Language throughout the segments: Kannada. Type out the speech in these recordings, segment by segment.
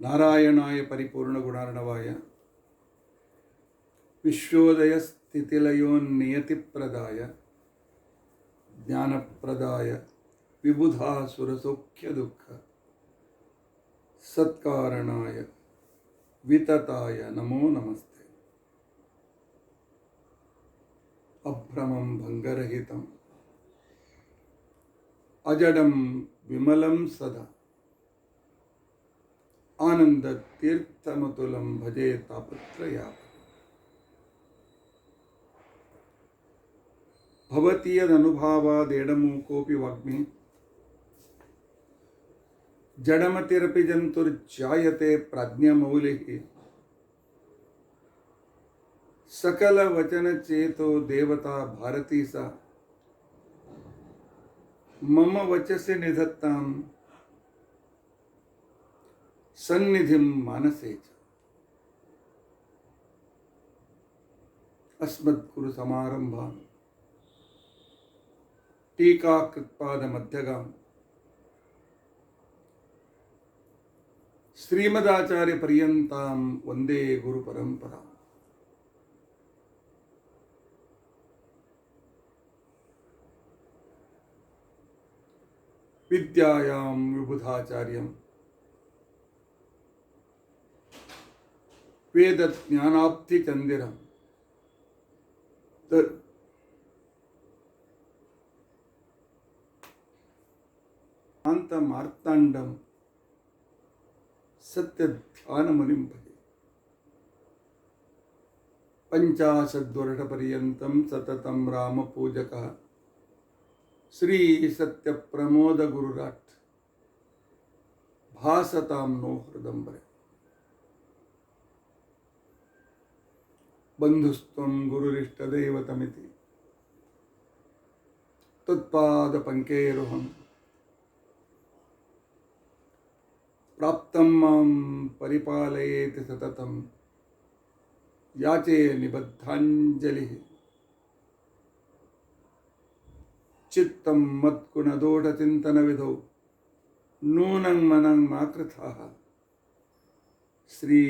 नारायणाय परिपूर्णगुणार्णवाय विश्वोदयस्थितिलयोन्नियतिप्रदाय ज्ञानप्रदाय विबुधासुरसौख्यदुःख सत्कारणाय वितताय नमो नमस्ते। अभ्रमं भंगरहितं अजडं विमलं सदा आनन्दतीर्थमतुलं भजे तापत्रयापहं। भवति यदनुभावादेडमूकोऽपि वाग्मी जडमतिरपि जन्तुर्जायते प्राज्ञमौलिः सकलवचनचेतो देवता भारती सा मम वचसि निधत्तां सन्निधिं मानसे च। अस्मद्गुरुसमारम्भां टीकाकृत्पादमध्यगां श्रीमदाचार्यपर्यन्तां वन्दे गुरुपरम्पराम्। विद्यायां विबुधाचार्यं वेदज्ञानाब्धिचन्दिरं शान्तमार्ताण्डं सत्यध्यानमुनिं भजे। 50 वर्षपर्यन्तं सततं रामपूजकः श्री सत्यप्रमोद गुरुराट भासतां नो हृदम्बरे। बन्धुस्त्वं गुरुरिष्टदैवतमिति त्वत्पादपङ्केरुहं प्राप्तं मां परिपालयेति सततं याचे निबद्धाञ्जलिः। चित्तं मत्कुणदोषचिन्तनविधौ नूनं मनं मा कृथाः। श्री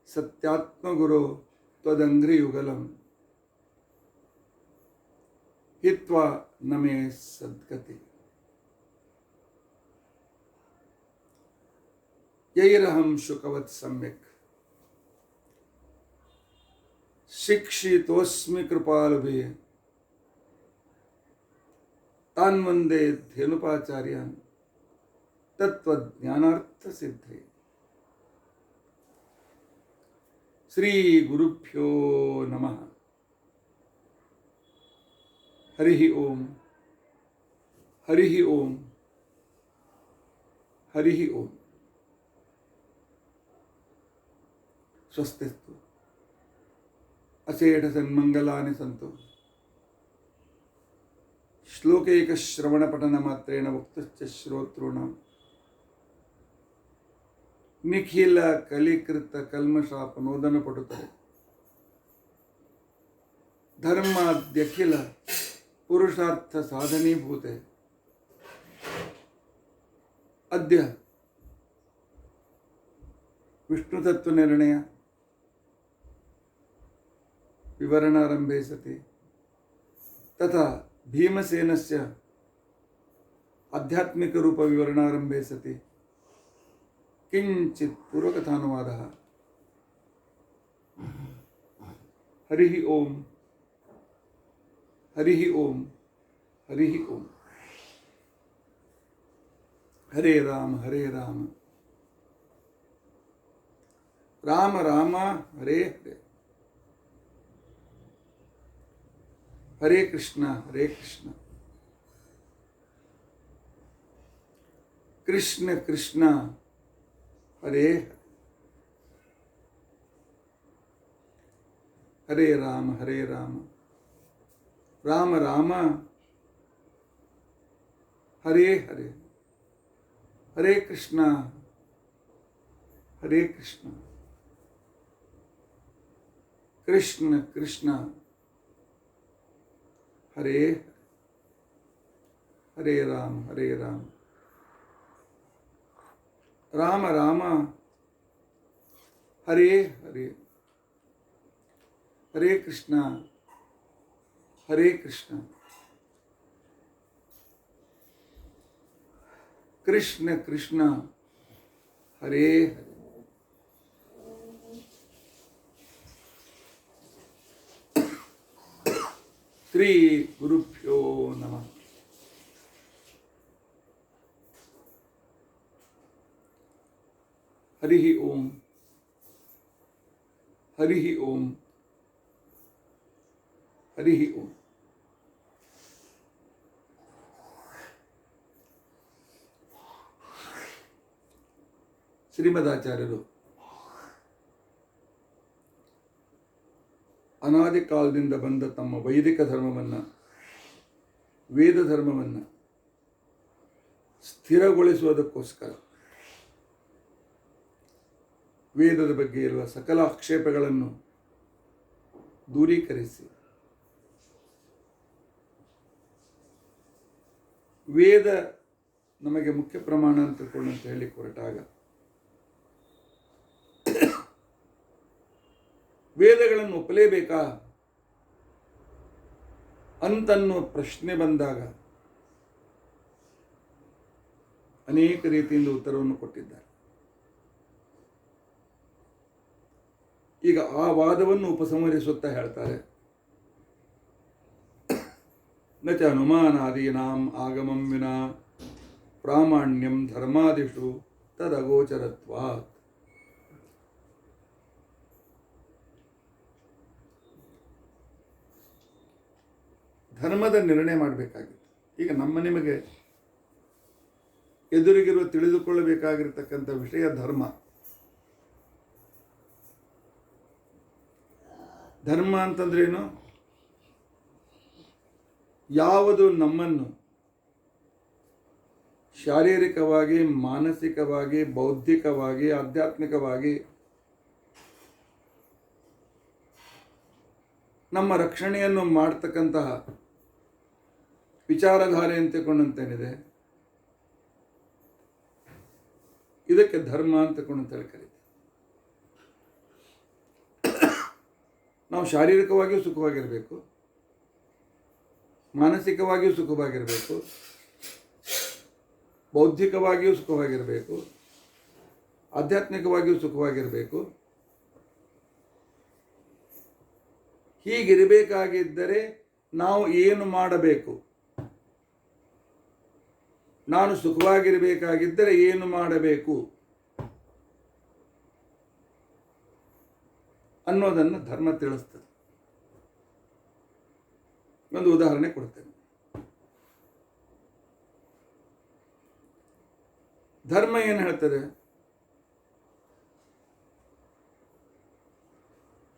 सत्यात्मगुरो त्वदङ्घ्रियुगलं हित्वा न मे सद्गति। यैरहं शुकवत् सम्यक् शिक्षितोऽस्मि कृपालुभिः तान् वन्दे धेनुपाचार्यान् तत्त्वज्ञानार्थसिद्धये। श्री गुरुभ्यो नमः। हरिः ओम हरिः ओम हरिः ओम। स्वस्तिस्तु अशेष सन्मंगलानि सन्तु। श्लोकैकश्रवणपठनमात्रेण वक्तुश्च श्रोतॄणां निखिल कलिकृत कल्मषापनोदनपटुतरे धर्माद्यखिल पुरुषार्थ साधनीभूते अद्य विष्णुतत्वनिर्णय विवरणारंभे सति तथा भीमसेनस्य आध्यात्मिक रूप विवरणारंभे सति किंचित पूर्वकथानुवादः। हरिः ओम हरिः ओम हरिः ओम। हरे राम राम राम हरे हरे, हरे कृष्ण कृष्ण कृष्ण हरे हरे राम राम राम हरे हरे, हरे कृष्ण कृष्ण कृष्ण हरे हरे राम राम राम ಹರೇ ಹರೇ ಹರೇ ಕೃಷ್ಣ ಹರೇ ಕೃಷ್ಣ ಕೃಷ್ಣ ಕೃಷ್ಣ ಹರೇ ಹರೇ. ಶ್ರೀ ಗುರುಭ್ಯೋ ನಮಃ. ಹರಿ ಓಂ ಹರಿ ಓಂ ಹರಿ ಓಂ. ಶ್ರೀಮದಾಚಾರ್ಯರು ಅನಾದಿ ಕಾಲದಿಂದ ಬಂದ ತಮ್ಮ ವೈದಿಕ ಧರ್ಮವನ್ನು, ವೇದ ಧರ್ಮವನ್ನು ಸ್ಥಿರಗೊಳಿಸುವುದಕ್ಕೋಸ್ಕರ ವೇದದ ಬಗ್ಗೆ ಇರುವ ಸಕಲ ಆಕ್ಷೇಪಗಳನ್ನು ದೂರೀಕರಿಸಿ ವೇದ ನಮಗೆ ಮುಖ್ಯ ಪ್ರಮಾಣ ಅಂತ ತಿಳ್ಕೊಂಡು ಅಂತ ಹೇಳಿ ಹೊರಟಾಗ ವೇದಗಳನ್ನು ಒಪ್ಪಲೇಬೇಕಾ ಅಂತನ್ನೋ ಪ್ರಶ್ನೆ ಬಂದಾಗ ಅನೇಕ ರೀತಿಯಿಂದ ಉತ್ತರವನ್ನು ಕೊಟ್ಟಿದ್ದಾರೆ. ಈಗ ಆ ವಾದವನ್ನು ಉಪಸಂಹರಿಸುತ್ತಾ ಹೇಳ್ತಾರೆ, ನ ಚ ಅನುಮಾನಾದೀನಾಂ ಆಗಮಂ ವಿನಾ ಪ್ರಾಮಾಣ್ಯಂ ಧರ್ಮಾದಿಷು ತದಗೋಚರತ್ವಾತ್. ಧರ್ಮದ ನಿರ್ಣಯ ಮಾಡಬೇಕಾಗಿತ್ತು. ಈಗ ನಿಮಗೆ ಎದುರಿಗಿರುವ ತಿಳಿದುಕೊಳ್ಳಬೇಕಾಗಿರ್ತಕ್ಕಂಥ ವಿಷಯ ಧರ್ಮ. ಧರ್ಮ ಅಂತಂದ್ರೇನು? ಯಾವುದು ನಮ್ಮನ್ನು ಶಾರೀರಿಕವಾಗಿ, ಮಾನಸಿಕವಾಗಿ, ಬೌದ್ಧಿಕವಾಗಿ, ಆಧ್ಯಾತ್ಮಿಕವಾಗಿ ನಮ್ಮ ರಕ್ಷಣೆಯನ್ನು ಮಾಡ್ತಕ್ಕಂತಹ ವಿಚಾರಧಾರೆ ಅಂತಕೊಂಡಂತೇನಿದೆ, ಇದಕ್ಕೆ ಧರ್ಮ ಅಂತಕೊಂಡು ಕರೀತೀವಿ. ನಾವು ಶಾರೀರಿಕವಾಗಿಯೂ ಸುಖವಾಗಿರಬೇಕು, ಮಾನಸಿಕವಾಗಿಯೂ ಸುಖವಾಗಿರಬೇಕು, ಬೌದ್ಧಿಕವಾಗಿಯೂ ಸುಖವಾಗಿರಬೇಕು, ಆಧ್ಯಾತ್ಮಿಕವಾಗಿಯೂ ಸುಖವಾಗಿರಬೇಕು. ಹೀಗಿರಬೇಕಾಗಿದ್ದರೆ ನಾವು ಏನು ಮಾಡಬೇಕು? ನಾನು ಸುಖವಾಗಿರಬೇಕಾಗಿದ್ದರೆ ಏನು ಮಾಡಬೇಕು ಅನ್ನೋದನ್ನು ಧರ್ಮ ತಿಳಿಸ್ತದೆ. ಒಂದು ಉದಾಹರಣೆ ಕೊಡ್ತೇನೆ. ಧರ್ಮ ಏನು ಹೇಳ್ತದೆ?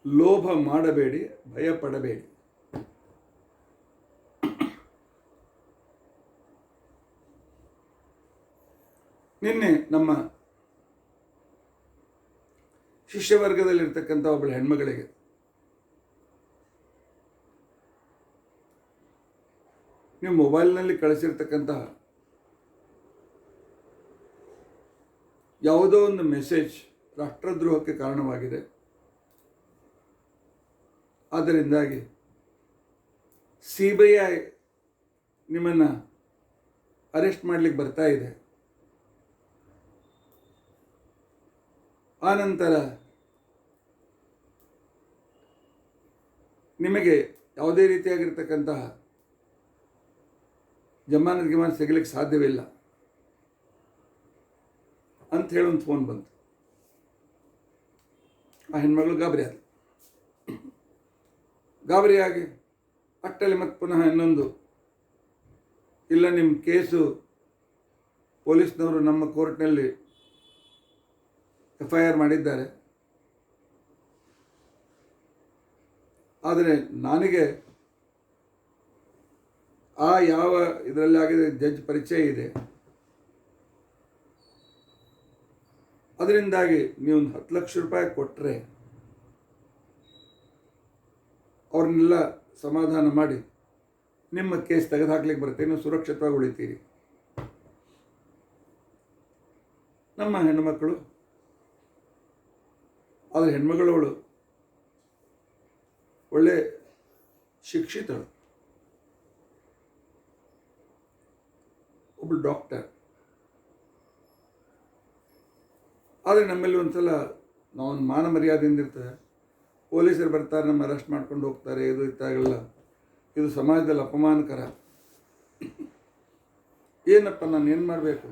ಲೋಭ ಮಾಡಬೇಡಿ, ಭಯ ಪಡಬೇಡಿ. ನಿನ್ನೆ ನಮ್ಮ ಶಿಷ್ಯವರ್ಗದಲ್ಲಿರ್ತಕ್ಕಂಥ ಒಬ್ಬಳು ಹೆಣ್ಮಗಳಿಗೆ ನೀವು ಮೊಬೈಲ್ನಲ್ಲಿ ಕಳಿಸಿರ್ತಕ್ಕಂತಹ ಯಾವುದೋ ಒಂದು ಮೆಸೇಜ್ ರಾಷ್ಟ್ರದ್ರೋಹಕ್ಕೆ ಕಾರಣವಾಗಿದೆ. ಆದ್ದರಿಂದಾಗಿ CBI ನಿಮ್ಮನ್ನು ಅರೆಸ್ಟ್ ಮಾಡಲಿಕ್ಕೆ ಬರ್ತಾ ಇದೆ. ಆನಂತರ ನಿಮಗೆ ಯಾವುದೇ ರೀತಿಯಾಗಿರ್ತಕ್ಕಂತಹ ಜಮಾನತ್ ಸಿಗಲಿಕ್ಕೆ ಸಾಧ್ಯವಿಲ್ಲ ಅಂತ ಹೇಳಿ ಒಂದು ಫೋನ್ ಬಂತು. ಆ ಹೆಣ್ಮಗಳು ಗಾಬರಿಯಾಗಿ ಅಟ್ಟಲ್ಲಿ ಮತ್ತೆ ಪುನಃ ಇನ್ನೊಂದು, ಇಲ್ಲ ನಿಮ್ಮ ಕೇಸು ಪೊಲೀಸ್ನವರು ನಮ್ಮ ಕೋರ್ಟ್ನಲ್ಲಿ FIR ಮಾಡಿದ್ದಾರೆ, ಆದರೆ ನನಗೆ ಯಾವ ಇದರಲ್ಲಿ ಆಗಿದೆ ಜಡ್ಜ್ ಪರಿಚಯ ಇದೆ, ಅದರಿಂದಾಗಿ ನೀವು 10 ಲಕ್ಷ ರೂಪಾಯಿ ಕೊಟ್ಟರೆ ಅವ್ರನ್ನೆಲ್ಲ ಸಮಾಧಾನ ಮಾಡಿ ನಿಮ್ಮ ಕೇಸ್ ತೆಗೆದುಹಾಕ್ಲಿಕ್ಕೆ ಬರುತ್ತೆ, ನೀವು ಸುರಕ್ಷಿತವಾಗಿ ಉಳಿತೀರಿ. ನಮ್ಮ ಹೆಣ್ಣುಮಕ್ಕಳು ಆದರೆ ಹೆಣ್ಮಗಳವಳು ಒಳ್ಳೆ ಶಿಕ್ಷಿತಳು, ಒಬ್ಬಳು ಡಾಕ್ಟರ್. ಆದರೆ ನಮ್ಮಲ್ಲಿ ಒಂದು ಸಲ ನಾವು ಮಾನ ಮರ್ಯಾದೆಯಿಂದ ಇರ್ತದೆ, ಪೊಲೀಸರು ಬರ್ತಾರೆ, ನಮ್ಮ ಅರೆಸ್ಟ್ ಮಾಡ್ಕೊಂಡು ಹೋಗ್ತಾರೆ, ಇದು ಇತ್ತಾಗಲ್ಲ. ಇದು ಸಮಾಜದಲ್ಲಿ ಅಪಮಾನಕರ. ಏನಪ್ಪ ನಾನು ಏನು ಮಾಡಬೇಕು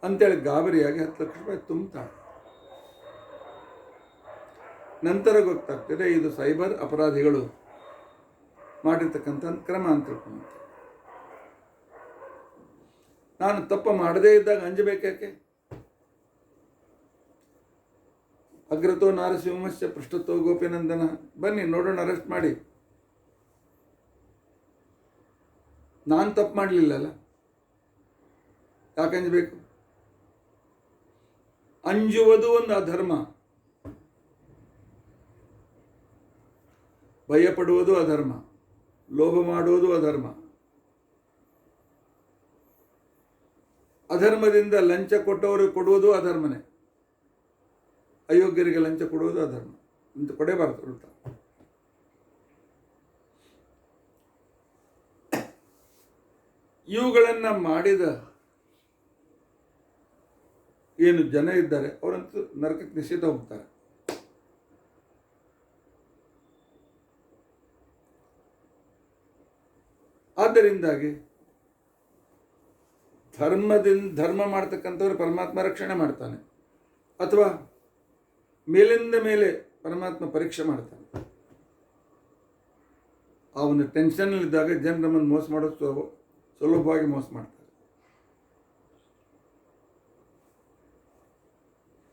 ಅಂತೇಳಿ ಗಾಬರಿಯಾಗಿ 10 ಲಕ್ಷ ರೂಪಾಯಿ ತುಂಬ್ತಾಳೆ. ನಂತರ ಗೊತ್ತಾಗ್ತದೆ ಇದು ಸೈಬರ್ ಅಪರಾಧಿಗಳು ಮಾಡಿರ್ತಕ್ಕಂಥ ಕ್ರಮ ಅಂತ ತಿಳ್ಕೊಂಡು. ನಾನು ತಪ್ಪು ಮಾಡದೇ ಇದ್ದಾಗ ಅಂಜಬೇಕ್ಯಾಕೆ? ಅಗ್ರತೋ ನಾರಸಿಂಹಸ್ಯ ಪೃಷ್ಠತೋ ಗೋಪಿನಂದನ. ಬನ್ನಿ ನೋಡೋಣ, ಅರೆಸ್ಟ್ ಮಾಡಿ. ನಾನು ತಪ್ಪು ಮಾಡಲಿಲ್ಲಲ್ಲ, ಯಾಕೆ ಅಂಜಬೇಕು? ಅಂಜುವುದು ಒಂದು ಅಧರ್ಮ, ಭಯಪಡುವುದು ಅಧರ್ಮ, ಲೋಭ ಮಾಡುವುದು ಅಧರ್ಮ. ಅಧರ್ಮದಿಂದ ಲಂಚ ಕೊಟ್ಟವರು ಕೊಡುವುದು ಅಧರ್ಮನೇ. ಅಯೋಗ್ಯರಿಗೆ ಲಂಚ ಕೊಡುವುದು ಅಧರ್ಮ ಅಂತ ಕೊಡೇಬಾರದು. ಉಲ್ಟಾ ಇವುಗಳನ್ನು ಮಾಡಿದ ಏನು ಜನ ಇದ್ದಾರೆ ಅವರಂತೂ ನರಕಕ್ಕೆ ನಿಶ್ಚಿತ ಹೋಗ್ತಾರೆ. ಆದ್ದರಿಂದಾಗಿ ಧರ್ಮ ಮಾಡ್ತಕ್ಕಂಥವ್ರು ಪರಮಾತ್ಮ ರಕ್ಷಣೆ ಮಾಡ್ತಾನೆ, ಅಥವಾ ಮೇಲಿಂದ ಮೇಲೆ ಪರಮಾತ್ಮ ಪರೀಕ್ಷೆ ಮಾಡ್ತಾನೆ. ಆ ಒಂದು ಟೆನ್ಷನ್ನಲ್ಲಿದ್ದಾಗ ಜನ ನಮ್ಮನ್ನು ಮೋಸ ಮಾಡೋದು ಸುಲಭವಾಗಿ ಮೋಸ ಮಾಡ್ತಾರೆ.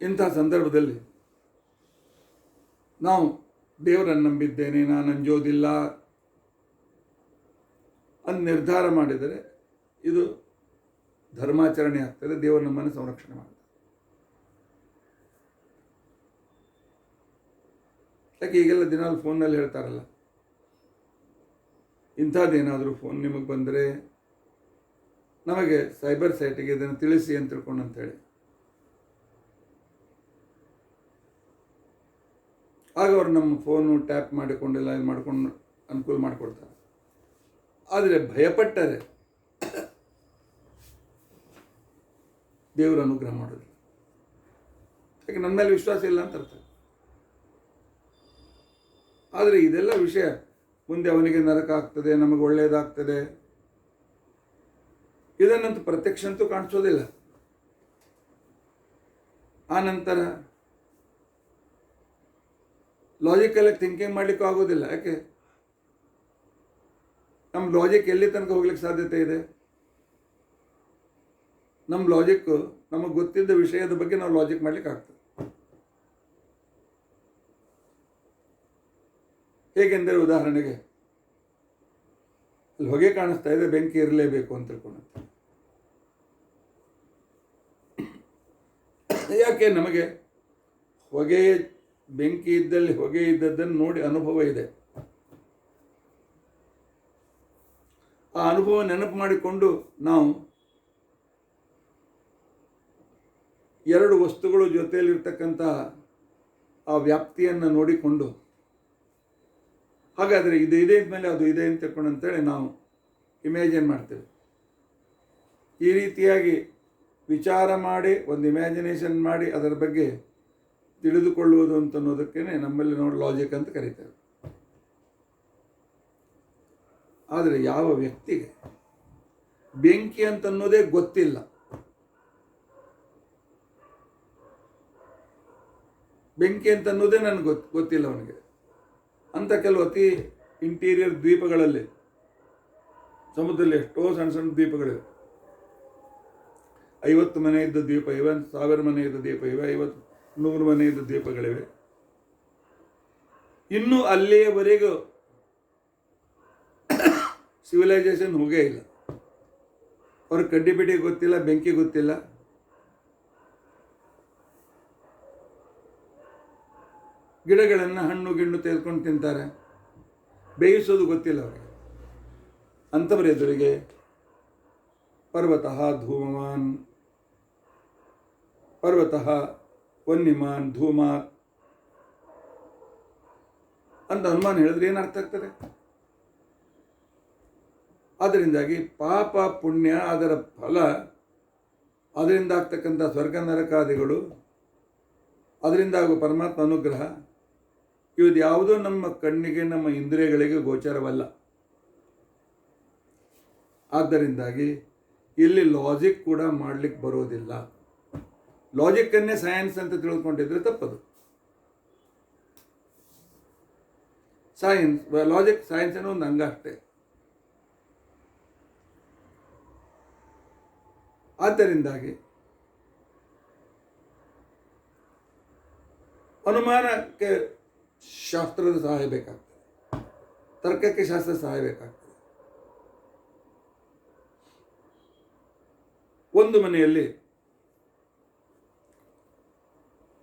ಇಂಥ ಸಂದರ್ಭದಲ್ಲಿ ನಾವು ದೇವರನ್ನು ನಂಬಿದ್ದೇನೆ, ನಾನು ಅಂಜೋದಿಲ್ಲ ಅಂತ ನಿರ್ಧಾರ ಮಾಡಿದರೆ ಇದು ಧರ್ಮಾಚರಣೆ ಆಗ್ತದೆ. ದೇವರು ನಮ್ಮನ್ನು ಸಂರಕ್ಷಣೆ ಮಾಡ್ತಾರೆ. ಯಾಕೆ ಈಗೆಲ್ಲ ದಿನಾಲು ಫೋನ್ನಲ್ಲಿ ಹೇಳ್ತಾರಲ್ಲ, ಇಂಥದ್ದೇನಾದರೂ ಫೋನ್ ನಿಮಗೆ ಬಂದರೆ ನಮಗೆ ಸೈಬರ್ ಸೈಟಿಗೆ ಇದನ್ನು ತಿಳಿಸಿ ಅಂತ ತಿಳ್ಕೊಂಡು ಅಂತೇಳಿ. ಆಗ ಅವರು ನಮ್ಮ ಫೋನು ಟ್ಯಾಪ್ ಮಾಡಿಕೊಂಡೆಲ್ಲ ಇದು ಮಾಡ್ಕೊಂಡು ಅನುಕೂಲ ಮಾಡಿಕೊಡ್ತಾರೆ. ಆದರೆ ಭಯಪಟ್ಟರೆ ದೇವರು ಅನುಗ್ರಹ ಮಾಡೋದಿಲ್ಲ. ಯಾಕೆ ನನ್ನ ಮೇಲೆ ವಿಶ್ವಾಸ ಇಲ್ಲ ಅಂತ ಅರ್ಥ. ಆದರೆ ಇದೆಲ್ಲ ವಿಷಯ ಮುಂದೆ ಅವನಿಗೆ ನರಕ ಆಗ್ತದೆ, ನಮಗೆ ಒಳ್ಳೆಯದಾಗ್ತದೆ, ಇದನ್ನಂತೂ ಪ್ರತ್ಯಕ್ಷ ಅಂತೂ ಕಾಣಿಸೋದಿಲ್ಲ. ಆ ನಂತರ ಲಾಜಿಕಲಾಗಿ ಥಿಂಕಿಂಗ್ ಮಾಡಲಿಕ್ಕೂ ಆಗೋದಿಲ್ಲ. ಯಾಕೆ? ನಮ್ಮ ಲಾಜಿಕ್ ಎಲ್ಲಿ ತನಕ ಹೋಗ್ಲಿಕ್ಕೆ ಸಾಧ್ಯತೆ ಇದೆ? ನಮ್ಮ ಲಾಜಿಕ್ಕು ನಮಗೆ ಗೊತ್ತಿದ್ದ ವಿಷಯದ ಬಗ್ಗೆ ನಾವು ಲಾಜಿಕ್ ಮಾಡ್ಲಿಕ್ಕೆ ಆಗ್ತದೆ. ಹೇಗೆಂದರೆ ಉದಾಹರಣೆಗೆ ಅಲ್ಲಿ ಹೊಗೆ ಕಾಣಿಸ್ತಾ ಇದೆ, ಬೆಂಕಿ ಇರಲೇಬೇಕು ಅಂತ ತಿಳ್ಕೊಳ್ಳುತ್ತೆ. ಯಾಕೆ? ನಮಗೆ ಹೊಗೆ ಬೆಂಕಿ ಇದ್ದಲ್ಲಿ ಹೊಗೆ ಇದ್ದದ್ದನ್ನು ನೋಡಿ ಅನುಭವ ಇದೆ. ಆ ಅನುಭವ ನೆನಪು ಮಾಡಿಕೊಂಡು ನಾವು ಎರಡು ವಸ್ತುಗಳು ಜೊತೆಯಲ್ಲಿರ್ತಕ್ಕಂಥ ಆ ವ್ಯಾಪ್ತಿಯನ್ನು ನೋಡಿಕೊಂಡು, ಹಾಗಾದರೆ ಇದು ಇದೆ ಇದ್ಮೇಲೆ ಅದು ಇದೆ ಅಂತ ತಿಳ್ಕೊಂಡು ಅಂತೇಳಿ ನಾವು ಇಮ್ಯಾಜಿನ್ ಮಾಡ್ತೇವೆ. ಈ ರೀತಿಯಾಗಿ ವಿಚಾರ ಮಾಡಿ ಒಂದು ಇಮ್ಯಾಜಿನೇಷನ್ ಮಾಡಿ ಅದರ ಬಗ್ಗೆ ತಿಳಿದುಕೊಳ್ಳುವುದು ಅಂತ ಅನ್ನೋದಕ್ಕೇ ನಮ್ಮಲ್ಲಿ ನೋಡಿ ಲಾಜಿಕ್ ಅಂತ ಕರೀತೇವೆ. ಆದರೆ ಯಾವ ವ್ಯಕ್ತಿಗೆ ಬೆಂಕಿ ಅಂತನ್ನೋದೇ ಗೊತ್ತಿಲ್ಲ, ಬೆಂಕಿ ಅಂತನ್ನೋದೇ ನನಗೆ ಗೊತ್ತಿಲ್ಲ ಅವನಿಗೆ, ಅಂತ ಕೆಲವು ಅತಿ ಇಂಟೀರಿಯರ್ ದ್ವೀಪಗಳಲ್ಲಿ, ಸಮುದ್ರದಲ್ಲಿ ಎಷ್ಟೋ ಸಣ್ಣ ಸಣ್ಣ ದ್ವೀಪಗಳಿವೆ. 50 ಮನೆ ಇದ್ದ ದ್ವೀಪ ಇವೆ, 1000 ಮನೆ ಇದ್ದ ದ್ವೀಪ ಇವೆ, 100 ಮನೆ ಇದ್ದ ದ್ವೀಪಗಳಿವೆ. ಇನ್ನೂ ಅಲ್ಲಿಯವರೆಗೂ ಸಿವಿಲೈಸೇಷನ್ ಹೋಗೇ ಇಲ್ಲ. ಅವ್ರಿಗೆ ಕಡ್ಡಿಬಿಡಿ ಗೊತ್ತಿಲ್ಲ, ಬೆಂಕಿ ಗೊತ್ತಿಲ್ಲ. ಗಿಡಗಳನ್ನು ಹಣ್ಣು ಗಿಣ್ಣು ತೆಗೆದುಕೊಂಡು ತಿಂತಾರೆ, ಬೇಯಿಸೋದು ಗೊತ್ತಿಲ್ಲ ಅವರಿಗೆ. ಅಂಥವ್ರ ಎದುರಿಗೆ ಪರ್ವತಃ ಧೂಮವಾನ್, ಪರ್ವತಃ ವನ್ಯಮಾನ್ ಧೂಮಾತ್ ಅಂತ ಹನುಮಾನ್ ಹೇಳಿದ್ರೆ ಏನು ಅರ್ಥ ಆಗ್ತದೆ? ಅದರಿಂದಾಗಿ ಪಾಪ ಪುಣ್ಯ, ಅದರ ಫಲ, ಅದರಿಂದ ಆಗ್ತಕ್ಕಂಥ ಸ್ವರ್ಗ ನರಕಾದಿಗಳು, ಅದರಿಂದ ಆಗುವ ಪರಮಾತ್ಮ ಅನುಗ್ರಹ, ಇದು ಯಾವುದೂ ನಮ್ಮ ಕಣ್ಣಿಗೆ, ನಮ್ಮ ಇಂದ್ರಿಯಗಳಿಗೆ ಗೋಚರವಲ್ಲ. ಆದ್ದರಿಂದಾಗಿ ಇಲ್ಲಿ ಲಾಜಿಕ್ ಕೂಡ ಮಾಡಲಿಕ್ಕೆ ಬರೋದಿಲ್ಲ. ಲಾಜಿಕ್ಕನ್ನೇ ಸೈನ್ಸ್ ಅಂತ ತಿಳ್ಕೊಂಡಿದ್ರೆ ತಪ್ಪದು. ಸೈನ್ಸ್, ಲಾಜಿಕ್ ಸೈನ್ಸ್ ಅನ್ನೋ ಒಂದು ಅಂಗ ಅಷ್ಟೇ. ಆದ್ದರಿಂದಾಗಿ ಅನುಮಾನಕ್ಕೆ ಶಾಸ್ತ್ರದ ಸಹಾಯ ಬೇಕಾಗ್ತದೆ, ತರ್ಕಕ್ಕೆ ಶಾಸ್ತ್ರದ ಸಹಾಯ ಬೇಕಾಗ್ತದೆ. ಒಂದು ಮನೆಯಲ್ಲಿ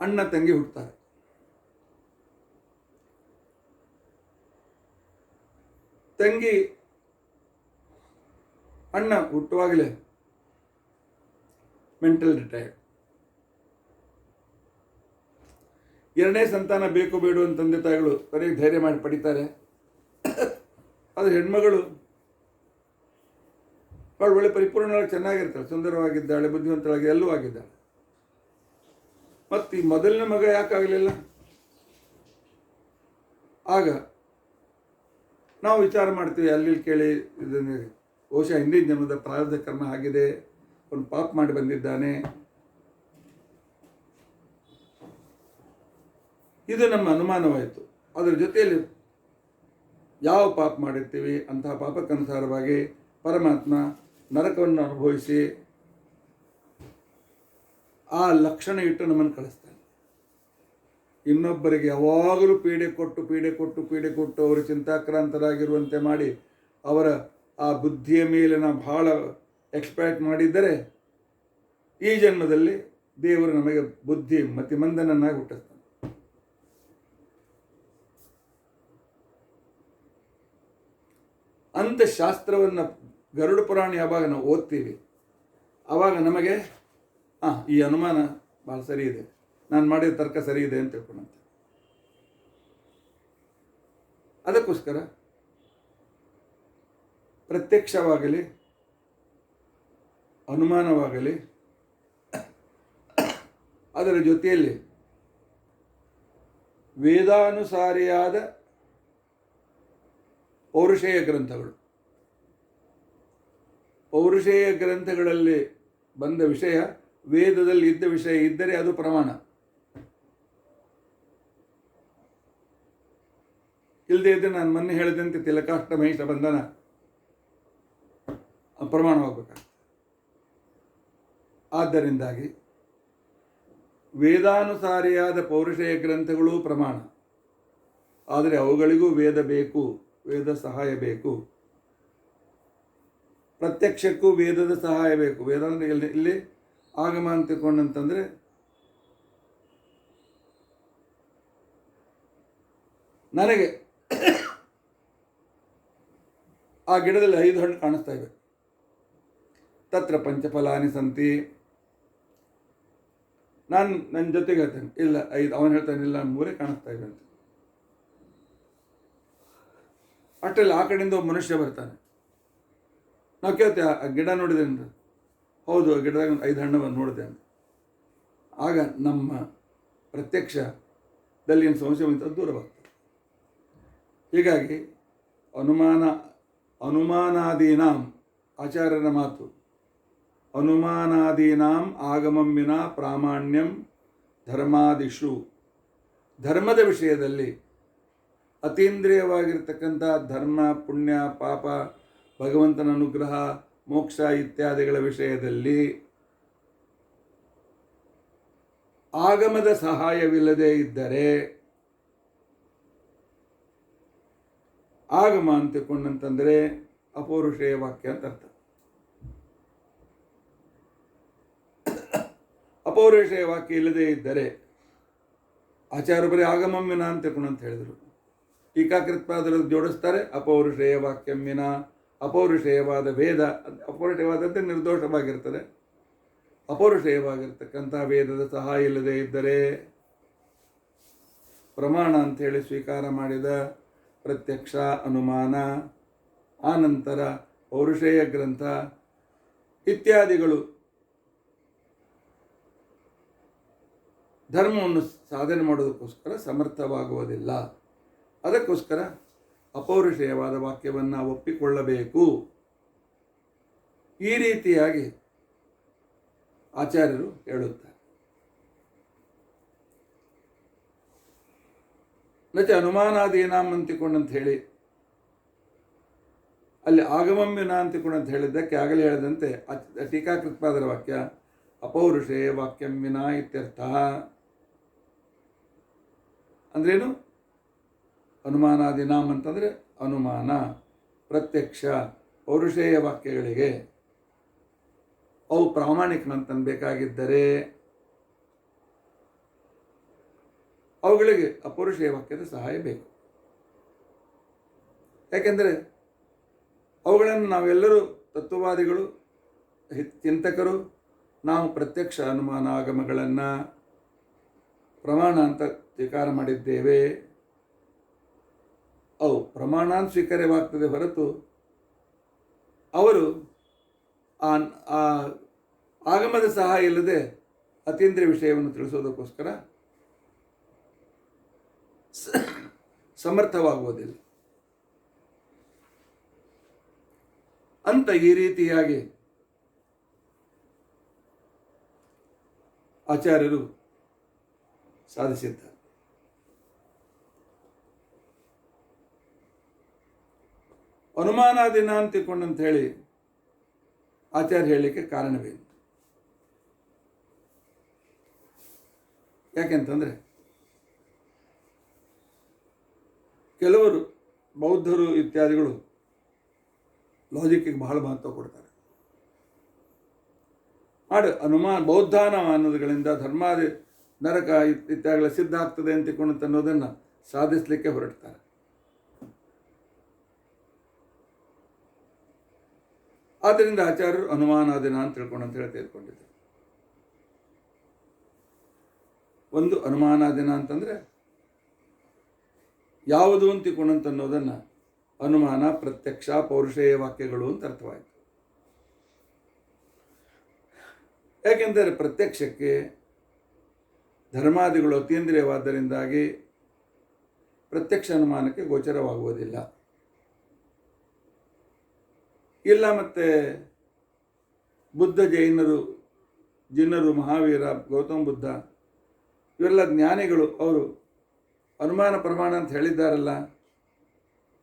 ಅಣ್ಣ ತಂಗಿ ಹುಟ್ಟುತ್ತಾರೆ. ತಂಗಿ ಅಣ್ಣ ಹುಟ್ಟುವಾಗಲೇ ಮೆಂಟಲ್ ರಿಟೈರ್ಡ್. ಎರಡನೇ ಸಂತಾನ ಬೇಕು ಬೇಡು ಅಂತ ತಂದೆ ತಾಯಿಗಳು ಕೊನೆಗೆ ಧೈರ್ಯ ಮಾಡಿ ಪಡಿತಾರೆ. ಅದು ಹೆಣ್ಮಗಳು ಅವಳು ಒಳ್ಳೆ ಪರಿಪೂರ್ಣವಾಗಿ ಚೆನ್ನಾಗಿರ್ತಾಳೆ, ಸುಂದರವಾಗಿದ್ದಾಳೆ, ಬುದ್ಧಿವಂತಳಾಗಿ ಎಲ್ಲೂ ಆಗಿದ್ದಾಳೆ. ಮತ್ತು ಈ ಮೊದಲನೇ ಮಗ ಯಾಕಾಗಲಿಲ್ಲ? ಆಗ ನಾವು ವಿಚಾರ ಮಾಡ್ತೀವಿ, ಅಲ್ಲಿ ಕೇಳಿ, ಇದನ್ನು ಬಹುಶಃ ಹಿಂದಿನ ಜನ್ಮದ ಪ್ರಾರಬ್ಧ ಕರ್ಮ ಆಗಿದೆ, ಒಂದು ಪಾಪ ಮಾಡಿ ಬಂದಿದ್ದಾನೆ. ಇದು ನಮ್ಮ ಅನುಮಾನವಾಯಿತು. ಅದರ ಜೊತೆಯಲ್ಲಿ ಯಾವ ಪಾಪ ಮಾಡಿರ್ತೀವಿ ಅಂತಹ ಪಾಪಕ್ಕನುಸಾರವಾಗಿ ಪರಮಾತ್ಮ ನರಕವನ್ನು ಅನುಭವಿಸಿ ಆ ಲಕ್ಷಣ ಇಟ್ಟು ನಮ್ಮನ್ನು ಕಳಿಸ್ತಾನೆ. ಇನ್ನೊಬ್ಬರಿಗೆ ಯಾವಾಗಲೂ ಪೀಡೆ ಕೊಟ್ಟು ಅವರು ಚಿಂತಾಕ್ರಾಂತರಾಗಿರುವಂತೆ ಮಾಡಿ ಅವರ ಆ ಬುದ್ಧಿಯ ಮೇಲೆ ನಾವು ಬಹಳ ಎಕ್ಸ್ಪೆಕ್ಟ್ ಮಾಡಿದ್ದರೆ ಈ ಜನ್ಮದಲ್ಲಿ ದೇವರು ನಮಗೆ ಬುದ್ಧಿ ಮತಿಮಂದನನ್ನಾಗಿ ಹುಟ್ಟಿಸ್ತಾನೆ. ಅಂಥ ಶಾಸ್ತ್ರವನ್ನು ಗರುಡ ಪುರಾಣ ಯಾವಾಗ ನಾವು ಓದ್ತೀವಿ ಆವಾಗ ನಮಗೆ ಈ ಅನುಮಾನ ಭಾಳ ಸರಿ ಇದೆ, ನಾನು ಮಾಡಿದ ತರ್ಕ ಸರಿ ಇದೆ ಅಂತ ತಿಳ್ಕೊಂಡಂತೆ. ಅದಕ್ಕೋಸ್ಕರ ಪ್ರತ್ಯಕ್ಷವಾಗಲಿ ಅನುಮಾನವಾಗಲಿ ಅದರ ಜೊತೆಯಲ್ಲಿ ವೇದಾನುಸಾರಿಯಾದ ಪೌರುಷೇಯ ಗ್ರಂಥಗಳು, ಪೌರುಷೇಯ ಗ್ರಂಥಗಳಲ್ಲಿ ಬಂದ ವಿಷಯ, ವೇದದಲ್ಲಿ ಇದ್ದ ವಿಷಯ ಇದ್ದರೆ ಅದು ಪ್ರಮಾಣ. ಇಲ್ಲದೇ ಇದ್ದರೆ ನಾನು ಮೊನ್ನೆ ಹೇಳಿದಂತೆ ತಿಲಕಾಷ್ಟ ಮಹಿಷ ಬಂಧನ ಪ್ರಮಾಣವಾಗಬೇಕಾಗ್ತದೆ. ಆದ್ದರಿಂದಾಗಿ ವೇದಾನುಸಾರಿಯಾದ ಪೌರುಷೇಯ ಗ್ರಂಥಗಳು ಪ್ರಮಾಣ. ಆದರೆ ಅವುಗಳಿಗೂ ವೇದ ಬೇಕು, ವೇದ ಸಹಾಯ ಬೇಕು. ಪ್ರತ್ಯಕ್ಷಕ್ಕೂ ವೇದದ ಸಹಾಯ ಬೇಕು. ವೇದ ಅಂದರೆ ಇಲ್ಲಿ ಆಗಮ ಅಂತ ತಿಳ್ಕೊಂಡಂತಂದರೆ ನನಗೆ ಆ ಗಿಡದಲ್ಲಿ 5 ಹಣ್ಣು ಕಾಣಿಸ್ತಾ ಇವೆ. ತತ್ರ ಪಂಚಫಲಾನಿ ಸಂತಿ. ನಾನು ನನ್ನ ಜೊತೆಗೆ ಹೇಳ್ತೇನೆ ಇಲ್ಲ 5, ಅವನು ಹೇಳ್ತಾನೆ ಇಲ್ಲ 3 ಕಾಣಿಸ್ತಾ ಇವೆ ಅಂತ. ಅಷ್ಟರಲ್ಲಿ ಆ ಕಡೆಯಿಂದ ಒಬ್ಬ ಮನುಷ್ಯ ಬರ್ತಾನೆ. ನಾವು ಕೇಳ್ತೇವೆ ಆ ಗಿಡ ನೋಡಿದೇನೆ? ಹೌದು, ಆ ಗಿಡದಾಗ 5 ಹಣ್ಣು ನೋಡಿದೆ ಅಂತ. ಆಗ ನಮ್ಮ ಪ್ರತ್ಯಕ್ಷದಲ್ಲಿ ಏನು ಸಂಶಯವಂತ ದೂರವಾಗ್ತದೆ. ಹೀಗಾಗಿ ಅನುಮಾನಾದೀನಾಂ ಆಚಾರ್ಯರ ಮಾತು, ಅನುಮಾನಾದೀನಾಂ ಆಗಮಂ ವಿನಾ ಪ್ರಾಮಾಣ್ಯಂ ಧರ್ಮಾದಿಷು. ಧರ್ಮದ ವಿಷಯದಲ್ಲಿ ಅತೀಂದ್ರಿಯವಾಗಿರ್ತಕ್ಕಂಥ ಧರ್ಮ, ಪುಣ್ಯ, ಪಾಪ, ಭಗವಂತನ ಅನುಗ್ರಹ, ಮೋಕ್ಷ ಇತ್ಯಾದಿಗಳ ವಿಷಯದಲ್ಲಿ ಆಗಮದ ಸಹಾಯವಿಲ್ಲದೆ ಇದ್ದರೆ ಆಗಮ ಅಂತ ತಿಳ್ಕೊಂಡಂತಂದರೆ ಅಪೌರುಷೇಯ ವಾಕ್ಯ ಅಂತ ಅರ್ಥ. ಅಪೌರುಷೇಯ ವಾಕ್ಯ ಇಲ್ಲದೆ ಇದ್ದರೆ ಆಚಾರ್ಯ ಬರೀ ಆಗಮಂ ವಿನ ಅಂತ ತಿಳ್ಕೊಂಡಂತ ಹೇಳಿದರು. ಟೀಕಾಕೃತ್ಪಾದರು ಜೋಡಿಸ್ತಾರೆ, ಅಪೌರುಷೇಯ ವಾಕ್ಯಂ ವಿನ ಅಪೌರುಷೇಯವಾದ ವೇದ, ಅಪೌರುಷೇಯವಾದಂತೆ ನಿರ್ದೋಷವಾಗಿರ್ತದೆ. ಅಪೌರುಷೇಯವಾಗಿರ್ತಕ್ಕಂಥ ವೇದದ ಸಹಾಯ ಇಲ್ಲದೆ ಇದ್ದರೆ ಪ್ರಮಾಣ ಅಂಥೇಳಿ ಸ್ವೀಕಾರ ಮಾಡಿದ ಪ್ರತ್ಯಕ್ಷ, ಅನುಮಾನ, ಆನಂತರ ಪೌರುಷೇಯ ಗ್ರಂಥ ಇತ್ಯಾದಿಗಳು ಧರ್ಮವನ್ನು ಸಾಧನೆ ಮಾಡೋದಕ್ಕೋಸ್ಕರ ಸಮರ್ಥವಾಗುವುದಿಲ್ಲ. ಅದಕ್ಕೋಸ್ಕರ ಅಪೌರುಷೇಯವಾದ ವಾಕ್ಯವನ್ನು ಒಪ್ಪಿಕೊಳ್ಳಬೇಕು. ಈ ರೀತಿಯಾಗಿ ಆಚಾರ್ಯರು ಹೇಳುತ್ತಾರೆ. ನಚ ಅನುಮಾನಾದೀನಾಂ ಅಂತಿಕೊಂಡಂತ ಹೇಳಿ ಅಲ್ಲಿ ಆಗಮಮ್ಯುನ ಅಂತಿಕೊಂಡ ಅಂತ ಹೇಳಿದ್ದಕ್ಕೆ ಆಗಲೇ ಹೇಳಿದಂತೆ ಟೀಕಾಕೃತ್ಪಾದರ ವಾಕ್ಯ ಅಪೌರುಷೇಯ ವಾಕ್ಯಂ ವಿನಾ ಇತ್ಯರ್ಥ. ಅಂದ್ರೇನು? ಅನುಮಾನಾದೀನಾಂ ಅಂತಂದರೆ ಅನುಮಾನ, ಪ್ರತ್ಯಕ್ಷ, ಪೌರುಷೇಯ ವಾಕ್ಯಗಳಿಗೆ ಅವು ಪ್ರಾಮಾಣಿಕನಂತನ್ಬೇಕಾಗಿದ್ದರೆ ಅವುಗಳಿಗೆ ಅಪೌರುಷೇಯ ವಾಕ್ಯದ ಸಹಾಯ ಬೇಕು. ಯಾಕೆಂದರೆ ಅವುಗಳನ್ನು ನಾವೆಲ್ಲರೂ ತತ್ವವಾದಿಗಳು, ಚಿಂತಕರು, ನಾವು ಪ್ರತ್ಯಕ್ಷ ಅನುಮಾನ ಆಗಮಗಳನ್ನು ಪ್ರಮಾಣ ಅಂತ ಸ್ವೀಕಾರ ಮಾಡಿದ್ದೇವೆ. ಅವು ಪ್ರಮಾಣ ಸ್ವೀಕಾರ್ಯವಾಗ್ತದೆ ಹೊರತು ಅವರು ಆ ಆಗಮದ ಸಹಾಯ ಇಲ್ಲದೆ ಅತೀಂದ್ರಿಯ ವಿಷಯವನ್ನು ತಿಳಿಸೋದಕ್ಕೋಸ್ಕರ ಸಮರ್ಥವಾಗುವುದಿಲ್ಲ ಅಂತ ಈ ರೀತಿಯಾಗಿ ಆಚಾರ್ಯರು ಸಾಧಿಸಿದ್ದಾರೆ. ಅನುಮಾನಾದೀನ ಅಂತಿಕೊಂಡಂತ ಹೇಳಿ ಆಚಾರ್ಯ ಹೇಳಲಿಕ್ಕೆ ಕಾರಣವೇನು? ಯಾಕೆಂತಂದರೆ ಕೆಲವರು ಬೌದ್ಧರು ಇತ್ಯಾದಿಗಳು ಲಾಜಿಕ್ಕಿಗೆ ಬಹಳ ಮಹತ್ವ ಕೊಡ್ತಾರೆ. ಬೌದ್ಧಾನುಮಾನಗಳಿಂದ ಧರ್ಮಾದಿ ನರಕ ಇತ್ಯಾದಿಗಳ ಸಿದ್ಧ ಆಗ್ತದೆ ಅಂತಿಕೊಂಡು ಅನ್ನೋದನ್ನು ಸಾಧಿಸಲಿಕ್ಕೆ ಹೊರಡ್ತಾರೆ. ಆದ್ದರಿಂದ ಆಚಾರ್ಯರು ಅನುಮಾನಾದೀನ ಅಂತ ತಿಳ್ಕೊಂಡಂತ ಹೇಳಿ ತಿಳ್ಕೊಂಡಿದ್ದಾರೆ. ಒಂದು ಅನುಮಾನಾದೀನ ಅಂತಂದರೆ ಯಾವುದು ಅಂತಿಕೊಂಡಂತ ಅನ್ನೋದನ್ನು ಅನುಮಾನ, ಪ್ರತ್ಯಕ್ಷ, ಪೌರುಷೇಯ ವಾಕ್ಯಗಳು ಅಂತ ಅರ್ಥವಾಯಿತು. ಯಾಕೆಂದರೆ ಪ್ರತ್ಯಕ್ಷಕ್ಕೆ ಧರ್ಮಾದಿಗಳು ಅತೀಂದ್ರಿಯವಾದ್ದರಿಂದಾಗಿ ಪ್ರತ್ಯಕ್ಷ ಅನುಮಾನಕ್ಕೆ ಗೋಚರವಾಗುವುದಿಲ್ಲ. ಇಲ್ಲ ಮತ್ತು ಬುದ್ಧ, ಜೈನರು, ಜಿನ್ನರು, ಮಹಾವೀರ, ಗೌತಮ ಬುದ್ಧ ಇವೆಲ್ಲ ಜ್ಞಾನಿಗಳು. ಅವರು ಅನುಮಾನ ಪ್ರಮಾಣ ಅಂತ ಹೇಳಿದ್ದಾರಲ್ಲ,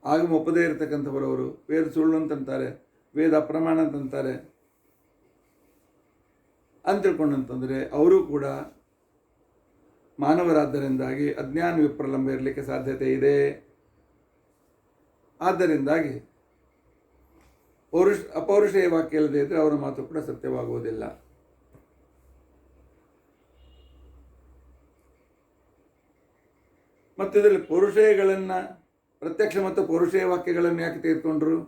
ಆಗಮ ಒಪ್ಪದೇ ಇರತಕ್ಕಂಥವರು. ಅವರು ವೇದ ಸುಳ್ಳು ಅಂತಂತಾರೆ, ವೇದ ಅಪ್ರಮಾಣ ಅಂತಂತಾರೆ ಅಂತ ತಿಳ್ಕೊಂಡಂತಂದರೆ ಅವರು ಕೂಡ ಮಾನವರಾದ್ದರಿಂದಾಗಿ ಅಜ್ಞಾನ ವಿಪ್ರಲಂಬ ಇರಲಿಕ್ಕೆ ಸಾಧ್ಯತೆ ಇದೆ. ಆದ್ದರಿಂದಾಗಿ ಅಪೌರುಷೇಯ ವಾಕ್ಯ ಇಲ್ಲದೆ ಇದ್ದರೆ ಅವರ ಮಾತು ಕೂಡ ಸತ್ಯವಾಗುವುದಿಲ್ಲ. ಮತ್ತು ಇದರಲ್ಲಿ ಪೌರುಷೇಯಗಳನ್ನು, ಪ್ರತ್ಯಕ್ಷ ಮತ್ತು ಪೌರುಷೇಯ ವಾಕ್ಯಗಳನ್ನು ಯಾಕೆ ತೆಗೆದುಕೊಂಡ್ರು?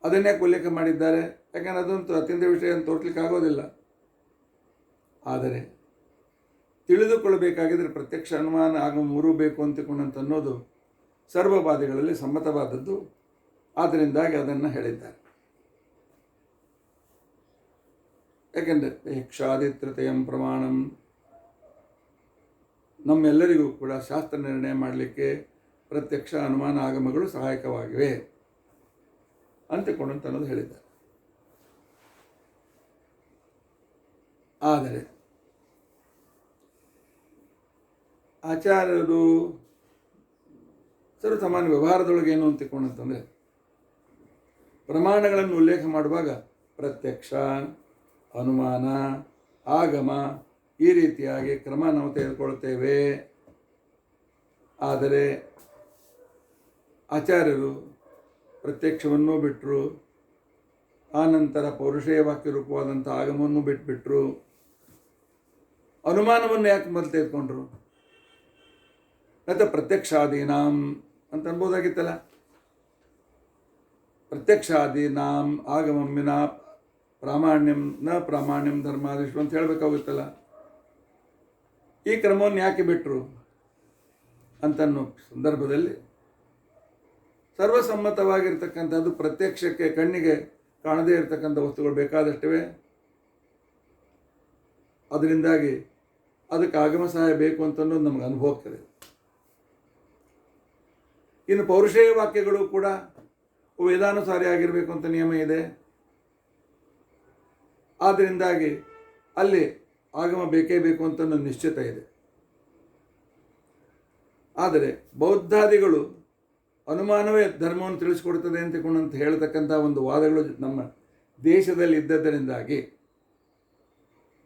ಅದನ್ನೇ ಉಲ್ಲೇಖ ಮಾಡಿದ್ದಾರೆ. ಯಾಕಂದರೆ ಅದಂತೂ ಅತ್ಯಂತ ವಿಷಯ ಅಂತ ತೋರಿಸ್ಲಿಕ್ಕೆ ಆಗೋದಿಲ್ಲ. ಆದರೆ ತಿಳಿದುಕೊಳ್ಳಬೇಕಾಗಿದ್ದರೆ ಪ್ರತ್ಯಕ್ಷ, ಅನುಮಾನ, ಆಗಮ ಮೂರೂ ಬೇಕು ಅಂತಿಕೊಂಡಂತ ಅನ್ನೋದು ಸರ್ವವಾದಿಗಳಲ್ಲಿ ಸಮ್ಮತವಾದದ್ದು. ಆದ್ದರಿಂದಾಗಿ ಅದನ್ನು ಹೇಳಿದ್ದಾರೆ. ಯಾಕೆಂದರೆ ಯಕ್ಷಾದಿತ್ರತೆಯಂ ಪ್ರಮಾಣಂ ನಮ್ಮೆಲ್ಲರಿಗೂ ಕೂಡ ಶಾಸ್ತ್ರ ನಿರ್ಣಯ ಮಾಡಲಿಕ್ಕೆ ಪ್ರತ್ಯಕ್ಷ, ಅನುಮಾನ, ಆಗಮಗಳು ಸಹಾಯಕವಾಗಿವೆ ಅಂತಿಕೊಂಡಂತ ಅನ್ನೋದು ಹೇಳಿದ್ದಾರೆ. ಆದರೆ ಆಚಾರ್ಯರು ಸರ್ವಸಾಮಾನ್ಯ ವ್ಯವಹಾರದೊಳಗೆ ಏನು ಅಂತಿಕೊಂಡಂತಂದರೆ ಪ್ರಮಾಣಗಳನ್ನು ಉಲ್ಲೇಖ ಮಾಡುವಾಗ ಪ್ರತ್ಯಕ್ಷ, ಅನುಮಾನ, ಆಗಮ ಈ ರೀತಿಯಾಗಿ ಕ್ರಮ ನಾವು ತೆಗೆದುಕೊಳ್ತೇವೆ. ಆದರೆ ಆಚಾರ್ಯರು ಪ್ರತ್ಯಕ್ಷವನ್ನೂ ಬಿಟ್ಟರು, ಆನಂತರ ಪೌರುಷೇಯ ವಾಕ್ಯ ರೂಪವಾದಂಥ ಆಗಮವನ್ನು ಬಿಟ್ಬಿಟ್ರು. ಅನುಮಾನವನ್ನು ಯಾಕೆ ಮೊದಲು ತೆಗೆದುಕೊಂಡ್ರು? ಮತ್ತು ಪ್ರತ್ಯಕ್ಷಾದೀನಾಂ ಅಂತ ಅನ್ಬೋದಾಗಿತ್ತಲ್ಲ. ಪ್ರತ್ಯಕ್ಷಾದೀನಾಂ ಆಗಮಂ ವಿನಾ ಪ್ರಾಮಾಣ್ಯಂ ನ ಪ್ರಾಮಾಣ್ಯಂ ಧರ್ಮಾದಿಷು ಅಂತ ಹೇಳಬೇಕಾಗುತ್ತಲ್ಲ. ಈ ಕ್ರಮವನ್ನು ಯಾಕೆ ಬಿಟ್ಟರು ಅಂತನ್ನೋ ಸಂದರ್ಭದಲ್ಲಿ ಸರ್ವಸಮ್ಮತವಾಗಿರ್ತಕ್ಕಂಥದ್ದು ಪ್ರತ್ಯಕ್ಷಕ್ಕೆ ಕಣ್ಣಿಗೆ ಕಾಣದೇ ಇರತಕ್ಕಂಥ ವಸ್ತುಗಳು ಬೇಕಾದಷ್ಟಿವೆ. ಅದರಿಂದಾಗಿ ಅದಕ್ಕೆ ಆಗಮ ಸಹಾಯ ಬೇಕು ಅಂತನ್ನೋದು ನಮಗೆ ಅನುಭವಕ್ಕಿದೆ. ಇನ್ನು ಪೌರುಷೇಯ ವಾಕ್ಯಗಳು ಕೂಡ ವೇದಾನುಸಾರಿ ಆಗಿರಬೇಕು ಅಂತ ನಿಯಮ ಇದೆ. ಆದ್ದರಿಂದಾಗಿ ಅಲ್ಲಿ ಆಗಮ ಬೇಕೇ ಬೇಕು ಅಂತ ನಿಶ್ಚಿತ ಇದೆ. ಆದರೆ ಬೌದ್ಧಾದಿಗಳು ಅನುಮಾನವೇ ಧರ್ಮವನ್ನು ತಿಳಿಸ್ಕೊಡ್ತದೆ ಅಂತ ಹೇಳ್ತಕ್ಕಂಥ ಒಂದು ವಾದಗಳು ನಮ್ಮ ದೇಶದಲ್ಲಿ ಇದ್ದದರಿಂದಾಗಿ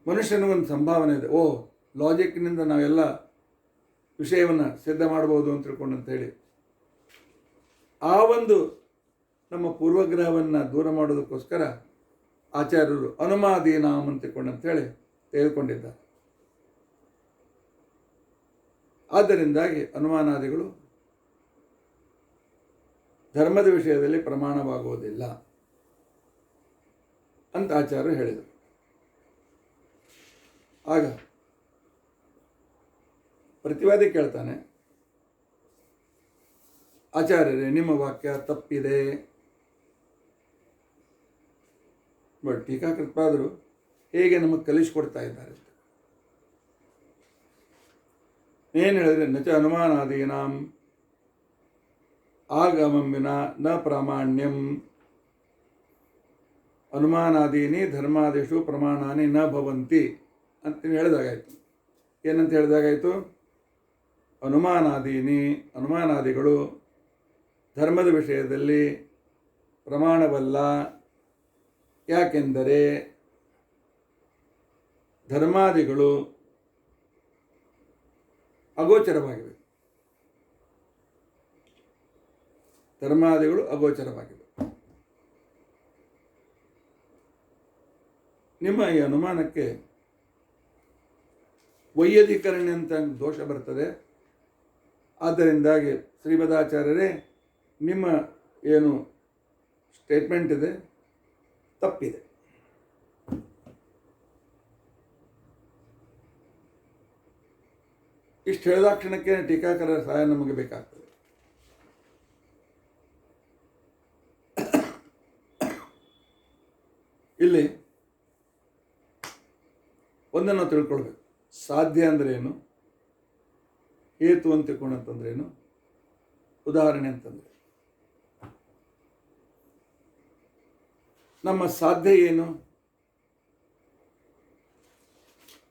ಮನುಷ್ಯನಿಗೆ ಒಂದು ಸಂಭಾವನೆ ಇದೆ. ಲಾಜಿಕ್ನಿಂದ ನಾವೆಲ್ಲ ವಿಷಯವನ್ನು ಸಿದ್ಧ ಮಾಡ್ಬೋದು ಅಂತ ತಿಳ್ಕೊಂಡಂತೇಳಿ ಆ ಒಂದು ನಮ್ಮ ಪೂರ್ವಗ್ರಹವನ್ನು ದೂರ ಮಾಡೋದಕ್ಕೋಸ್ಕರ ಆಚಾರ್ಯರು ಅನುಮಾದೀನಾಮ್ ಅಂತೇಳಿ ತೆಗೆದುಕೊಂಡಿದ್ದಾರೆ. ಆದ್ದರಿಂದಾಗಿ ಅನುಮಾನಾದಿಗಳು ಧರ್ಮದ ವಿಷಯದಲ್ಲಿ ಪ್ರಮಾಣವಾಗುವುದಿಲ್ಲ ಅಂತ ಆಚಾರ್ಯರು ಹೇಳಿದರು. ಆಗ ಪ್ರತಿವಾದಿ ಕೇಳ್ತಾನೆ, ಆಚಾರ್ಯರೇ ನಿಮ್ಮ ವಾಕ್ಯ ತಪ್ಪಿದೆ. ಬಟ್ ಟೀಕಾಕೃತ್ಪಾದರು ಹೇಗೆ ನಮಗೆ ಕಲಿಸಿಕೊಡ್ತಾ ಇದ್ದಾರೆ. ಏನು ಹೇಳಿದ್ರೆ, ನಚ ಅನುಮಾನಾದೀನಾಂ ಆಗಮಂ ವಿನಾ ನ ಪ್ರಾಮಾಣ್ಯಂ ಅನುಮಾನಾದೀನಿ ಧರ್ಮಾದಿಷು ಪ್ರಮಾಣಾನಿ ನ ಭವಂತಿ ಅಂತ ಹೇಳಿದಾಗಾಯಿತು. ಏನಂತ ಹೇಳಿದಾಗಾಯಿತು? ಅನುಮಾನಾದಿಗಳು ಧರ್ಮದ ವಿಷಯದಲ್ಲಿ ಪ್ರಮಾಣವಲ್ಲ. ಯಾಕೆಂದರೆ ಧರ್ಮಾದಿಗಳು ಅಗೋಚರವಾಗಿವೆ. ನಿಮ್ಮ ಈ ಅನುಮಾನಕ್ಕೆ ವೈಯಧಿಕರಣ ಅಂತ ದೋಷ ಬರ್ತದೆ. ಆದ್ದರಿಂದಾಗಿ ಶ್ರೀಮದಾಚಾರ್ಯರೇ ನಿಮ್ಮ ಏನು ಸ್ಟೇಟ್ಮೆಂಟ್ ಇದೆ ತಪ್ಪಿದೆ. ಇಷ್ಟು ಹೇಳಿದಾಕ್ಷಣಕ್ಕೆ ಟೀಕಾಕರ ಸಹಾಯ ನಮಗೆ ಬೇಕಾಗ್ತದೆ. ಇಲ್ಲಿ ಒಂದನ್ನು ತಿಳ್ಕೊಳ್ಬೇಕು. ಸಾಧ್ಯ ಅಂದ್ರೆ ಏನು, ಹೇತು ಅಂತ ತಿಳ್ಕೊಂಡಂತಂದ್ರೇನು, ಉದಾಹರಣೆ ಅಂತಂದ್ರೆ ನಮ್ಮ ಸಾಧ್ಯ ಏನು,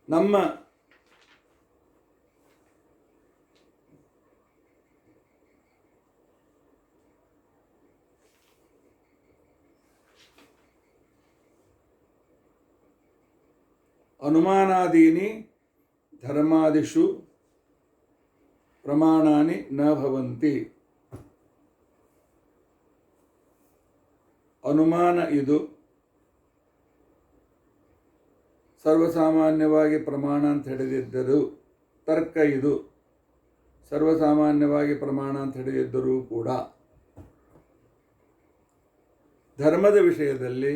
ನಮ್ಮ ಅನುಮಾನಾದೀನಿ ಧರ್ಮಾದಿಷು ಪ್ರಮಾಣಾನಿ ನ ಭವಂತಿ. ಅನುಮಾನ ಇದು ಸರ್ವಸಾಮಾನ್ಯವಾಗಿ ಪ್ರಮಾಣ ಅಂತ ಹಿಡಿದಿದ್ದರು, ತರ್ಕ ಇದು ಸರ್ವಸಾಮಾನ್ಯವಾಗಿ ಪ್ರಮಾಣ ಅಂತ ಹಿಡಿದಿದ್ದರೂ ಕೂಡ ಧರ್ಮದ ವಿಷಯದಲ್ಲಿ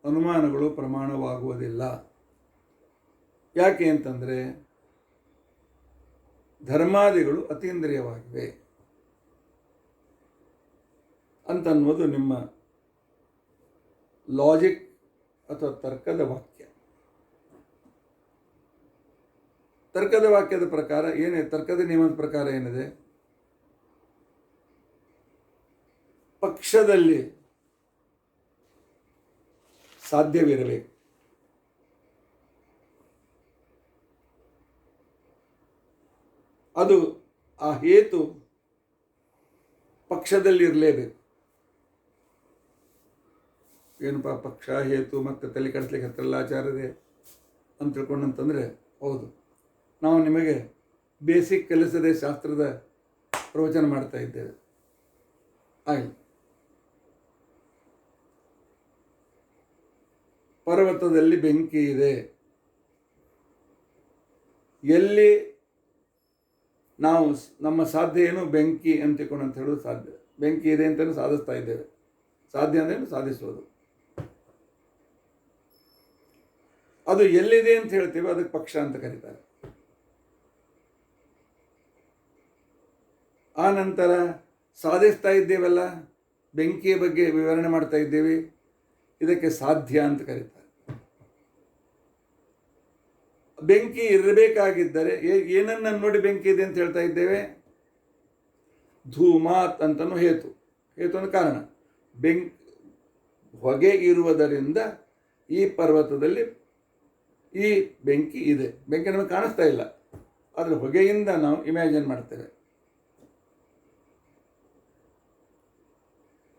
ಅನುಮಾನಗಳು ಪ್ರಮಾಣವಾಗುವುದಿಲ್ಲ. ಯಾಕೆ ಅಂತಂದರೆ ಧರ್ಮಾದಿಗಳು ಅತೀಂದ್ರಿಯವಾಗಿವೆ ಅಂತನ್ನುವುದು ನಿಮ್ಮ ಲಾಜಿಕ್ ಅಥವಾ ತರ್ಕದ ವಾಕ್ಯ. ತರ್ಕದ ವಾಕ್ಯದ ಪ್ರಕಾರ ಏನಿದೆ, ತರ್ಕದ ನಿಯಮದ ಪ್ರಕಾರ ಏನಿದೆ, ಪಕ್ಷದಲ್ಲಿ ಸಾಧ್ಯವಿರಬೇಕು. ಅದು ಆ ಹೇತು ಪಕ್ಷದಲ್ಲಿ ಇರಲೇಬೇಕು. ಏನಪ್ಪ ಪಕ್ಷ ಹೇತು ಮತ್ತು ತಲೆ ಕೆಡಿಸ್ಲಿಕ್ಕೆ ಹತ್ತಿರಲ್ಲ ಆಚಾರ್ಯರೇ ಅಂತ ತಿಳ್ಕೊಂಡಂತಂದರೆ, ಹೌದು, ನಾವು ನಿಮಗೆ ಬೇಸಿಕ್ ಕಲಿಸದೆ ಶಾಸ್ತ್ರದ ಪ್ರವಚನ ಮಾಡ್ತಾ ಇದ್ದೇವೆ. ಆಗಲಿ, ಪರ್ವತದಲ್ಲಿ ಬೆಂಕಿ ಇದೆ, ಎಲ್ಲಿ ನಾವು ನಮ್ಮ ಸಾಧ್ಯ ಏನು ಬೆಂಕಿ ಅಂತ ಹೇಳೋದು ಸಾಧ್ಯ, ಬೆಂಕಿ ಇದೆ ಅಂತಲೂ ಸಾಧಿಸ್ತಾ ಇದ್ದೇವೆ. ಸಾಧ್ಯ ಅಂದರೆ ಸಾಧಿಸೋದು. ಅದು ಎಲ್ಲಿದೆ ಅಂತ ಹೇಳ್ತೀವಿ, ಅದಕ್ಕೆ ಪಕ್ಷ ಅಂತ ಕರೀತಾರೆ. ಆ ನಂತರ ಸಾಧಿಸ್ತಾ ಇದ್ದೇವಲ್ಲ, ಬೆಂಕಿಯ ಬಗ್ಗೆ ವಿವರಣೆ ಮಾಡ್ತಾ ಇದ್ದೇವೆ, ಇದಕ್ಕೆ ಸಾಧ್ಯ ಅಂತ ಕರೀತಾರೆ. ಬೆಂಕಿ ಇರಬೇಕಾಗಿದ್ದರೆ ಏನನ್ನ ನೋಡಿ ಬೆಂಕಿ ಇದೆ ಅಂತ ಹೇಳ್ತಾ ಇದ್ದೇವೆ? ಧೂಮಾತ್ ಅಂತನೂ ಹೇತು ಅಂದ್ರೆ ಕಾರಣ. ಹೊಗೆ ಇರುವುದರಿಂದ ಈ ಪರ್ವತದಲ್ಲಿ ಈ ಬೆಂಕಿ ಇದೆ. ಬೆಂಕಿ ನಮಗೆ ಕಾಣಿಸ್ತಾ ಇಲ್ಲ, ಆದರೆ ಹೊಗೆಯಿಂದ ನಾವು ಇಮ್ಯಾಜಿನ್ ಮಾಡ್ತೇವೆ.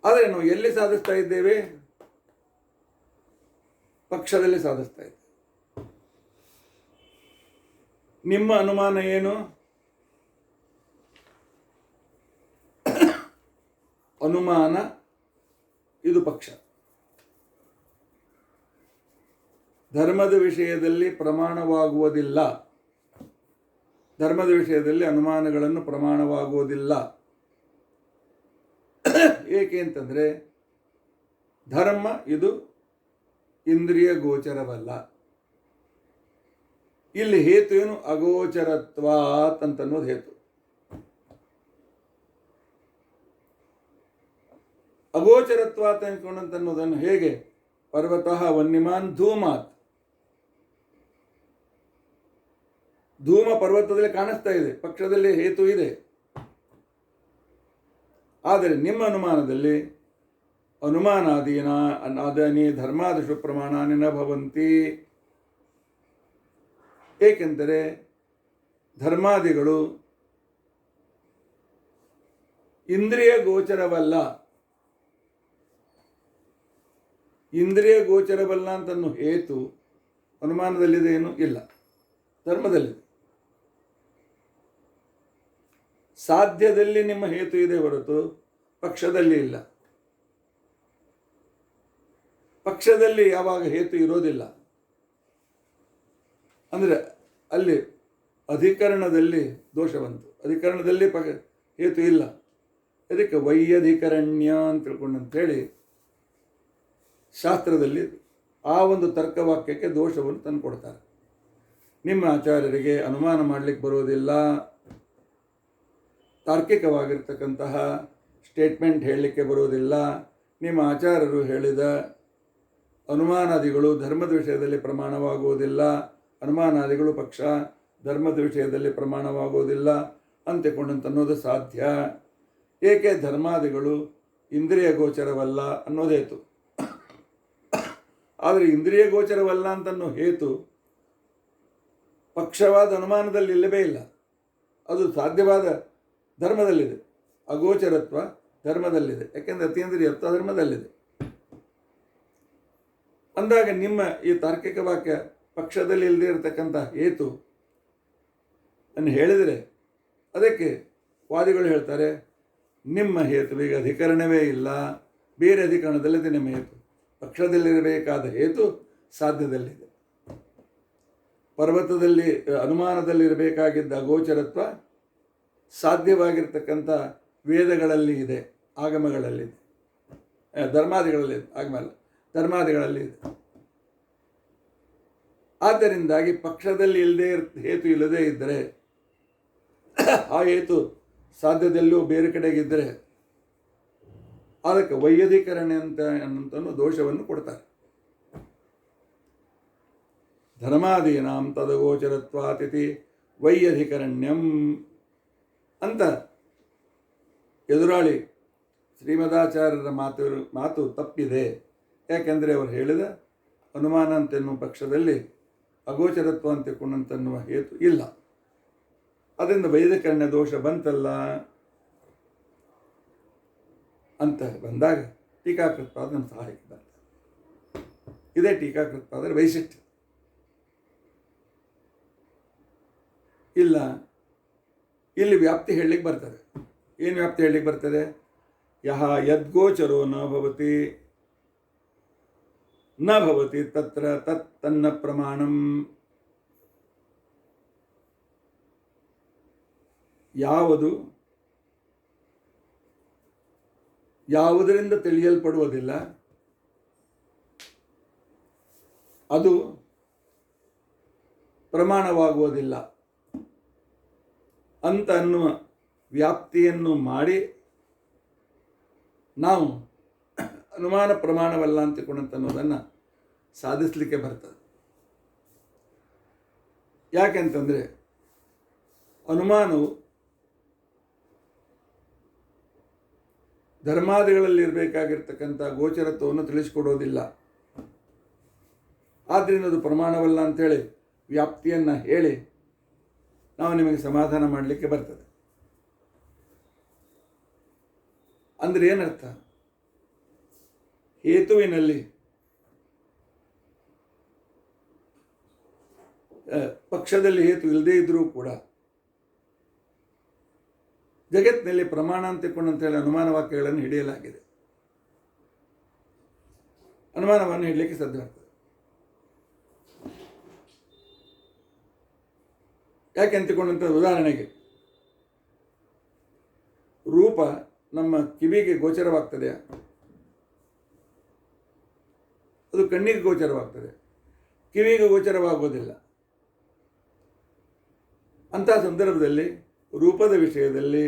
ಆದರೆ ನಾವು ಎಲ್ಲಿ ಸಾಧಿಸ್ತಾ ಇದ್ದೇವೆ? ಪಕ್ಷದಲ್ಲಿ ಸಾಧಿಸ್ತಾ ಇದ್ದೇವೆ. ನಿಮ್ಮ ಅನುಮಾನ ಏನು? ಅನುಮಾನ ಇದು ಪಕ್ಷ. ಧರ್ಮದ ವಿಷಯದಲ್ಲಿ ಪ್ರಮಾಣವಾಗುವುದಿಲ್ಲ. ಧರ್ಮದ ವಿಷಯದಲ್ಲಿ ಅನುಮಾನಗಳನ್ನು ಪ್ರಮಾಣವಾಗುವುದಿಲ್ಲ. ಏಕೆ ಅಂತಂದರೆ ಧರ್ಮ ಇದು ಇಂದ್ರಿಯ ಗೋಚರವಲ್ಲ. ಇಲ್ಲಿ ಹೇತು ಏನು? ಅಗೋಚರತ್ವಾತ್ ಅಂತನ್ನೋದು ಹೇತು. ಅಗೋಚರತ್ವಾತ್ ಅನ್ಕೊಂಡಂತನ್ನೋದನ್ನು ಹೇಗೆ? ಪರ್ವತಃ ವನ್ಯಮಾನ್ ಧೂಮಾತ್. ಧೂಮ ಪರ್ವತದಲ್ಲಿ ಕಾಣಿಸ್ತಾ ಇದೆ, ಪಕ್ಷದಲ್ಲಿ ಹೇತು ಇದೆ. ಆದರೆ ನಿಮ್ಮ ಅನುಮಾನದಲ್ಲಿ ಅನುಮಾನಾದೀನಿ ಧರ್ಮಾದಿಷು ಪ್ರಮಾಣಾನಿ ನ ಭವಂತಿ. ಏಕೆಂದರೆ ಧರ್ಮಾದಿಗಳು ಇಂದ್ರಿಯ ಗೋಚರವಲ್ಲ. ಇಂದ್ರಿಯ ಗೋಚರವಲ್ಲ ಅಂತನ್ನು ಹೇತು ಅನುಮಾನದಲ್ಲಿದೆ ಏನು? ಇಲ್ಲ, ಧರ್ಮದಲ್ಲಿದೆ. ಸಾಧ್ಯದಲ್ಲಿ ನಿಮ್ಮ ಹೇತು ಇದೆ ಹೊರತು ಪಕ್ಷದಲ್ಲಿ ಇಲ್ಲ. ಪಕ್ಷದಲ್ಲಿ ಯಾವಾಗ ಹೇತು ಇರೋದಿಲ್ಲ ಅಂದರೆ ಅಲ್ಲಿ ಅಧಿಕರಣದಲ್ಲಿ ದೋಷ ಬಂತು. ಅಧಿಕರಣದಲ್ಲಿ ಹೇತು ಇಲ್ಲ. ಅದಕ್ಕೆ ವೈಯಧಿಕರಣ್ಯ ಅಂತ ತಿಳ್ಕೊಂಡಂತೇಳಿ ಶಾಸ್ತ್ರದಲ್ಲಿ ಆ ಒಂದು ತರ್ಕವಾಕ್ಯಕ್ಕೆ ದೋಷವನ್ನು ತಂದು ಕೊಡ್ತಾರೆ. ನಿಮ್ಮ ಆಚಾರ್ಯರಿಗೆ ಅನುಮಾನ ಮಾಡಲಿಕ್ಕೆ ಬರೋದಿಲ್ಲ, ತಾರ್ಕಿಕವಾಗಿರ್ತಕ್ಕಂತಹ ಸ್ಟೇಟ್ಮೆಂಟ್ ಹೇಳಲಿಕ್ಕೆ ಬರೋದಿಲ್ಲ. ನಿಮ್ಮ ಆಚಾರ್ಯರು ಹೇಳಿದ ಅನುಮಾನಾದಿಗಳು ಧರ್ಮದ ವಿಷಯದಲ್ಲಿ ಪ್ರಮಾಣವಾಗುವುದಿಲ್ಲ, ಅನುಮಾನಾದಿಗಳು ಪಕ್ಷ ಧರ್ಮದ ವಿಷಯದಲ್ಲಿ ಪ್ರಮಾಣವಾಗುವುದಿಲ್ಲ ಅಂತಿಕೊಂಡಂತನ್ನೋದು ಸಾಧ್ಯ. ಏಕೆ? ಧರ್ಮಾದಿಗಳು ಇಂದ್ರಿಯ ಗೋಚರವಲ್ಲ ಅನ್ನೋದು ಹೇತು. ಆದರೆ ಇಂದ್ರಿಯ ಗೋಚರವಲ್ಲ ಅಂತನ್ನೋ ಹೇತು ಪಕ್ಷವಾದ ಅನುಮಾನದಲ್ಲಿ ಇಲ್ಲವೇ ಇಲ್ಲ. ಅದು ಸಾಧ್ಯವಾದ ಧರ್ಮದಲ್ಲಿದೆ. ಅಗೋಚರತ್ವ ಧರ್ಮದಲ್ಲಿದೆ, ಯಾಕೆಂದರೆ ಅತೀಂದ್ರಿಯತ್ವ ಧರ್ಮದಲ್ಲಿದೆ. ಅಂದಾಗ ನಿಮ್ಮ ಈ ತಾರ್ಕಿಕ ವಾಕ್ಯ ಪಕ್ಷದಲ್ಲಿ ಇಲ್ಲದೆ ಇರತಕ್ಕಂಥ ಹೇತು ಅನ್ನು ಹೇಳಿದರೆ ಅದಕ್ಕೆ ವಾದಿಗಳು ಹೇಳ್ತಾರೆ, ನಿಮ್ಮ ಹೇತುವಿಗೆ ಅಧಿಕರಣವೇ ಇಲ್ಲ, ಬೇರೆ ಅಧಿಕರಣದಲ್ಲಿದೆ ನಿಮ್ಮ ಹೇತು. ಪಕ್ಷದಲ್ಲಿರಬೇಕಾದ ಹೇತು ಸಾಧ್ಯದಲ್ಲಿದೆ. ಪರ್ವತದಲ್ಲಿ ಅನುಮಾನದಲ್ಲಿರಬೇಕಾಗಿದ್ದ ಅಗೋಚರತ್ವ ಸಾಧ್ಯವಾಗಿರ್ತಕ್ಕಂಥ ವೇದಗಳಲ್ಲಿ ಇದೆ, ಆಗಮಗಳಲ್ಲಿದೆ, ಧರ್ಮಾದಿಗಳಲ್ಲಿದೆ. ಆಗಮಲ್ಲ, ಧರ್ಮಾದಿಗಳಲ್ಲಿ ಇದೆ. ಆದ್ದರಿಂದಾಗಿ ಪಕ್ಷದಲ್ಲಿ ಹೇತು ಇಲ್ಲದೇ ಇದ್ದರೆ ಆ ಹೇತು ಸಾಧ್ಯದಲ್ಲೂ ಬೇರೆ ಕಡೆಗಿದ್ದರೆ ಅದಕ್ಕೆ ವೈಯಧಿಕರಣ ಅಂತನೂ ದೋಷವನ್ನು ಕೊಡ್ತಾರೆ. ಧರ್ಮಾದೀನಾಂ ತದಗೋಚರತ್ವಾತಿಥಿ ವೈಯಧಿಕರಣ್ಯಂ ಅಂತ ಎದುರಾಳಿ ಶ್ರೀಮದಾಚಾರ್ಯರ ಮಾತು ತಪ್ಪಿದೆ. ಯಾಕೆಂದರೆ ಅವರು ಹೇಳಿದ ಅನುಮಾನ ಅಂತೆನ್ನುವ ಪಕ್ಷದಲ್ಲಿ ಅಗೋಚರತ್ವ ಅಂತಿಕೊಂಡಂತನ್ನುವ ಹೇತು ಇಲ್ಲ. ಅದರಿಂದ ವೈದಿಕರಣ್ಯ ದೋಷ ಬಂತಲ್ಲ ಅಂತ ಬಂದಾಗ ಟೀಕಾಕೃತ್ಪಾದ ನಮ್ಮ ಸಹಾಯಕ್ಕೆ ಬರ್ತಾರೆ. ಇದೇ ಟೀಕಾಕೃತ್ಪಾದರ ವೈಶಿಷ್ಟ್ಯ. ಇಲ್ಲ, ಇಲ್ಲಿ ವ್ಯಾಪ್ತಿ ಹೇಳಲಿಕ್ಕೆ ಬರ್ತದೆ. ಏನು ವ್ಯಾಪ್ತಿ ಹೇಳಲಿಕ್ಕೆ ಬರ್ತದೆ? ಯಹ ಯದ್ಗೋಚರೋ ನ ಭವತಿ ತತ್ರ ತನ್ನ ಪ್ರಮಾಣಂ. ಯಾವುದರಿಂದ ತಿಳಿಯಲ್ಪಡುವುದಿಲ್ಲ, ಅದು ಪ್ರಮಾಣವಾಗುವುದಿಲ್ಲ ಅಂತ ಅನ್ನುವ ವ್ಯಾಪ್ತಿಯನ್ನು ಮಾಡಿ ನಾವು ಅನುಮಾನ ಪ್ರಮಾಣವಲ್ಲ ಅಂತನ್ನೋದನ್ನು ಸಾಧಿಸಲಿಕ್ಕೆ ಬರ್ತದೆ. ಯಾಕೆಂತಂದರೆ ಅನುಮಾನವು ಧರ್ಮಾದಿಗಳಲ್ಲಿ ಇರಬೇಕಾಗಿರ್ತಕ್ಕಂಥ ಗೋಚರತ್ವವನ್ನು ತಿಳಿಸಿಕೊಡೋದಿಲ್ಲ. ಆದ್ದರಿಂದ ಅದು ಪ್ರಮಾಣವಲ್ಲ ಅಂಥೇಳಿ ವ್ಯಾಪ್ತಿಯನ್ನು ಹೇಳಿ ನಾವು ನಿಮಗೆ ಸಮಾಧಾನ ಮಾಡಲಿಕ್ಕೆ ಬರ್ತದೆ. ಅಂದರೆ ಏನರ್ಥ? ಹೇತುವಿನಲ್ಲಿ ಪಕ್ಷದಲ್ಲಿ ಹೇತು ಇಲ್ಲದೇ ಇದ್ದರೂ ಕೂಡ ಜಗತ್ತಿನಲ್ಲಿ ಪ್ರಮಾಣ ಅಂತೇಳಿ ಅನುಮಾನ ವಾಕ್ಯಗಳನ್ನು ಹಿಡಿಯಲಾಗಿದೆ. ಅನುಮಾನವನ್ನು ಹಿಡಲಿಕ್ಕೆ ಸಾಧ್ಯವಾಗ್ತದೆ. ಯಾಕೆ ಅಂತಿಕೊಂಡಂಥ ಉದಾಹರಣೆಗೆ ರೂಪ ನಮ್ಮ ಕಿವಿಗೆ ಗೋಚರವಾಗ್ತದೆಯಾ? ಅದು ಕಣ್ಣಿಗೆ ಗೋಚರವಾಗ್ತದೆ, ಕಿವಿಗೆ ಗೋಚರವಾಗುವುದಿಲ್ಲ. ಅಂತಹ ಸಂದರ್ಭದಲ್ಲಿ ರೂಪದ ವಿಷಯದಲ್ಲಿ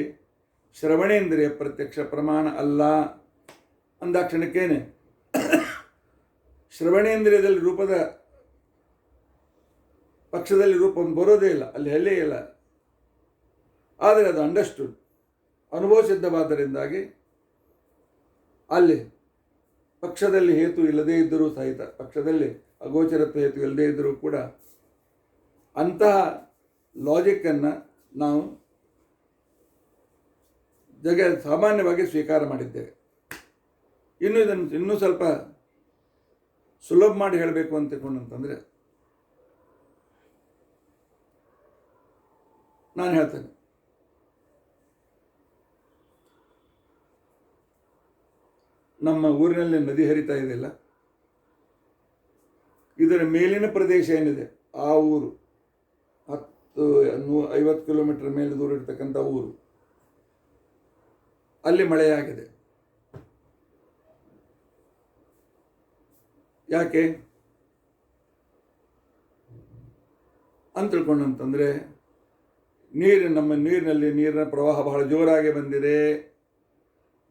ಶ್ರವಣೇಂದ್ರಿಯ ಪ್ರತ್ಯಕ್ಷ ಪ್ರಮಾಣ ಅಲ್ಲ ಅಂದಾಕ್ಷಣಕ್ಕೇನೆ ಶ್ರವಣೇಂದ್ರಿಯದಲ್ಲಿ ರೂಪದ ಪಕ್ಷದಲ್ಲಿ ರೂಪ ಬರೋದೇ ಇಲ್ಲ, ಅಲ್ಲಿ ಎಲ್ಲೇ ಇಲ್ಲ. ಆದರೆ ಅದು ಅಂಡರ್ಸ್ಟುಡ್, ಅನುಭವ ಸಿದ್ಧವಾದ್ದರಿಂದಾಗಿ ಅಲ್ಲಿ ಪಕ್ಷದಲ್ಲಿ ಹೇತು ಇಲ್ಲದೇ ಇದ್ದರೂ ಸಹಿತ, ಪಕ್ಷದಲ್ಲಿ ಅಗೋಚರತ್ವ ಹೇತು ಇಲ್ಲದೇ ಇದ್ದರೂ ಕೂಡ ಅಂತಹ ಲಾಜಿಕ್ಕನ್ನು ನಾವು ಸಾಮಾನ್ಯವಾಗಿ ಸ್ವೀಕಾರ ಮಾಡಿದ್ದೇವೆ. ಇದನ್ನು ಇನ್ನೂ ಸ್ವಲ್ಪ ಸುಲಭ ಮಾಡಿ ಹೇಳಬೇಕು ಅಂತಂದರೆ ನಾನು ಹೇಳ್ತೇನೆ. ನಮ್ಮ ಊರಿನಲ್ಲಿ ನದಿ ಹರಿತಾ ಇದೆಯಲ್ಲ, ಇದರ ಮೇಲಿನ ಪ್ರದೇಶ ಏನಿದೆ ಆ ಊರು 50 ಕಿಲೋಮೀಟರ್ ಮೇಲೆ ದೂರ ಇರ್ತಕ್ಕಂಥ ಊರು, ಅಲ್ಲಿ ಮಳೆಯಾಗಿದೆ. ಯಾಕೆ ಅಂತ ತಿಳ್ಕೊಂಡಂತಂದರೆ ನಮ್ಮ ನೀರಿನಲ್ಲಿ ನೀರಿನ ಪ್ರವಾಹ ಬಹಳ ಜೋರಾಗಿ ಬಂದಿದೆ.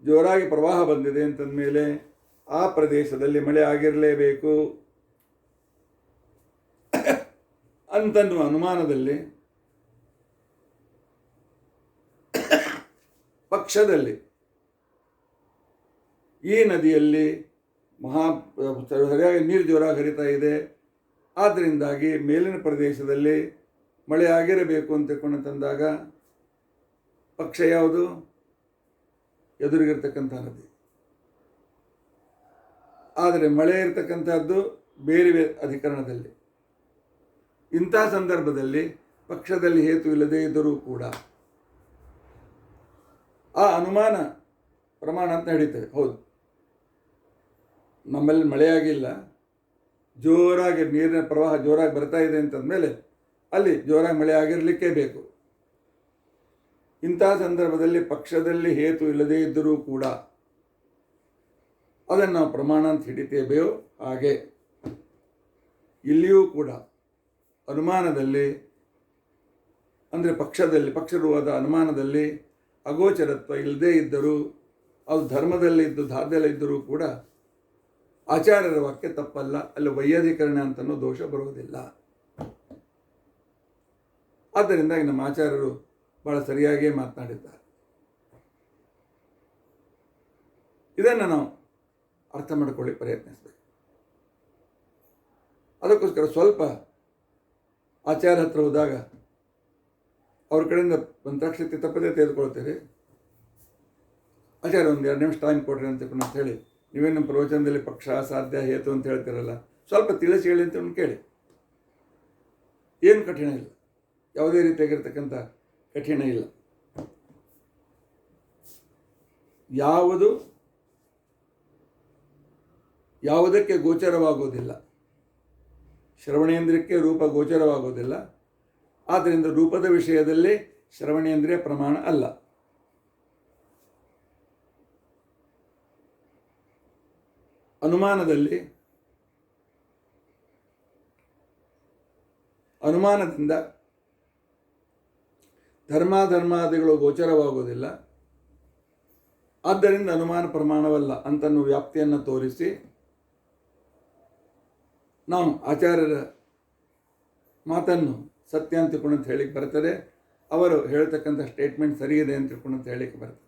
ಜೋರಾಗಿ ಪ್ರವಾಹ ಬಂದಿದೆ ಅಂತಂದಮೇಲೆ ಆ ಪ್ರದೇಶದಲ್ಲಿ ಮಳೆ ಆಗಿರಲೇಬೇಕು ಅಂತನ್ನುವ ಅನುಮಾನದಲ್ಲಿ ಪಕ್ಷದಲ್ಲಿ ಈ ನದಿಯಲ್ಲಿ ಸರಿಯಾಗಿ ನೀರು ಜೋರಾಗಿ ಹರಿತಾ ಇದೆ, ಆದ್ದರಿಂದಾಗಿ ಮೇಲಿನ ಪ್ರದೇಶದಲ್ಲಿ ಮಳೆ ಆಗಿರಬೇಕು ಅಂತ ತಿಳ್ಕೊಂಡಂತಂದಾಗ ಪಕ್ಷ ಯಾವುದು? ಎದುರಿಗಿರ್ತಕ್ಕಂಥ ನದಿ. ಆದರೆ ಮಳೆ ಇರತಕ್ಕಂಥದ್ದು ಬೇರೆ ಅಧಿಕರಣದಲ್ಲಿ. ಇಂಥ ಸಂದರ್ಭದಲ್ಲಿ ಪಕ್ಷದಲ್ಲಿ ಹೇತು ಇಲ್ಲದೇ ಇದ್ದರೂ ಕೂಡ ಆ ಅನುಮಾನ ಪ್ರಮಾಣ ಅಂತ ಹಿಡಿತೇವೆ. ಹೌದು, ನಮ್ಮಲ್ಲಿ ಮಳೆಯಾಗಿಲ್ಲ, ಜೋರಾಗಿ ನೀರಿನ ಪ್ರವಾಹ ಜೋರಾಗಿ ಬರ್ತಾ ಇದೆ ಅಂತಂದಮೇಲೆ ಅಲ್ಲಿ ಜೋರಾಗಿ ಮಳೆ ಆಗಿರಲಿಕ್ಕೇ ಬೇಕು. ಇಂಥ ಸಂದರ್ಭದಲ್ಲಿ ಪಕ್ಷದಲ್ಲಿ ಹೇತು ಇಲ್ಲದೇ ಇದ್ದರೂ ಕೂಡ ಅದನ್ನು ನಾವು ಪ್ರಮಾಣ ಅಂತ ಹಿಡಿತೇವೆಯೋ ಹಾಗೆ ಇಲ್ಲಿಯೂ ಕೂಡ ಅನುಮಾನದಲ್ಲಿ, ಅಂದರೆ ಪಕ್ಷರೂಪದ ಅನುಮಾನದಲ್ಲಿ ಅಗೋಚರತ್ವ ಇಲ್ಲದೇ ಇದ್ದರೂ, ಅದು ಧರ್ಮದಲ್ಲಿದ್ದು ಧಾರ್ಯದಲ್ಲಿದ್ದರೂ ಕೂಡ ಆಚಾರ್ಯರ ವಾಕ್ಯ ತಪ್ಪಲ್ಲ, ಅಲ್ಲಿ ವೈಯಾಧಿಕರಣ ಅಂತನೂ ದೋಷ ಬರುವುದಿಲ್ಲ. ಆದ್ದರಿಂದಾಗಿ ನಮ್ಮ ಆಚಾರ್ಯರು ಭಾಳ ಸರಿಯಾಗಿಯೇ ಮಾತನಾಡಿದ್ದಾರೆ. ಇದನ್ನು ನಾವು ಅರ್ಥ ಮಾಡಿಕೊಳ್ಳಿ ಪ್ರಯತ್ನಿಸಬೇಕು. ಅದಕ್ಕೋಸ್ಕರ ಸ್ವಲ್ಪ ಆಚಾರ್ಯ ಹತ್ರ ಹೋದಾಗ ಅವ್ರ ಕಡೆಯಿಂದ ಮಂತ್ರಾಕ್ಷತೆ ತಪ್ಪದೇ ತೆಗೆದುಕೊಳ್ತೀರಿ. ಆಚಾರ್ಯ ಒಂದು 2 ನಿಮಿಷ ಟೈಮ್ ಕೊಡ್ರಿ ಅಂತ ಹೇಳಿ, ನೀವೇನು ನಮ್ಮ ಪ್ರವಚನದಲ್ಲಿ ಪಕ್ಷ ಸಾಧ್ಯ ಹೇತು ಅಂತ ಹೇಳ್ತೀರಲ್ಲ, ಸ್ವಲ್ಪ ತಿಳಿಸಿ ಹೇಳಿ ಅಂತ ಕೇಳಿ. ಏನು ಕಠಿಣ ಇಲ್ಲ, ಯಾವುದೇ ರೀತಿಯಾಗಿರ್ತಕ್ಕಂಥ ಕಠಿಣ ಇಲ್ಲ. ಯಾವುದಕ್ಕೆ ಗೋಚರವಾಗುವುದಿಲ್ಲ, ಶ್ರವಣೇಂದ್ರಿಯಕ್ಕೆ ರೂಪ ಗೋಚರವಾಗುವುದಿಲ್ಲ. ಆದ್ದರಿಂದ ರೂಪದ ವಿಷಯದಲ್ಲಿ ಶ್ರವಣೇಂದ್ರಿಯ ಪ್ರಮಾಣ ಅಲ್ಲ. ಅನುಮಾನದಿಂದ ಧರ್ಮಾದಿಗಳು ಗೋಚರವಾಗುವುದಿಲ್ಲ. ಆದ್ದರಿಂದ ಅನುಮಾನ ಪ್ರಮಾಣವಲ್ಲ ಅಂತನ್ನೋ ವ್ಯಾಪ್ತಿಯನ್ನು ತೋರಿಸಿ ನಾವು ಆಚಾರ್ಯರ ಮಾತನ್ನು ಸತ್ಯ ಅಂತ ತಿಳ್ಕೊಂಡು ಅಂತ ಹೇಳಿಕ್ಕೆ ಬರ್ತದೆ. ಅವರು ಹೇಳ್ತಕ್ಕಂಥ ಸ್ಟೇಟ್ಮೆಂಟ್ ಸರಿಯಿದೆ ಅಂತ ತಿಳ್ಕೊಂಡು ಅಂತ ಹೇಳಿಕ್ಕೆ ಬರ್ತದೆ.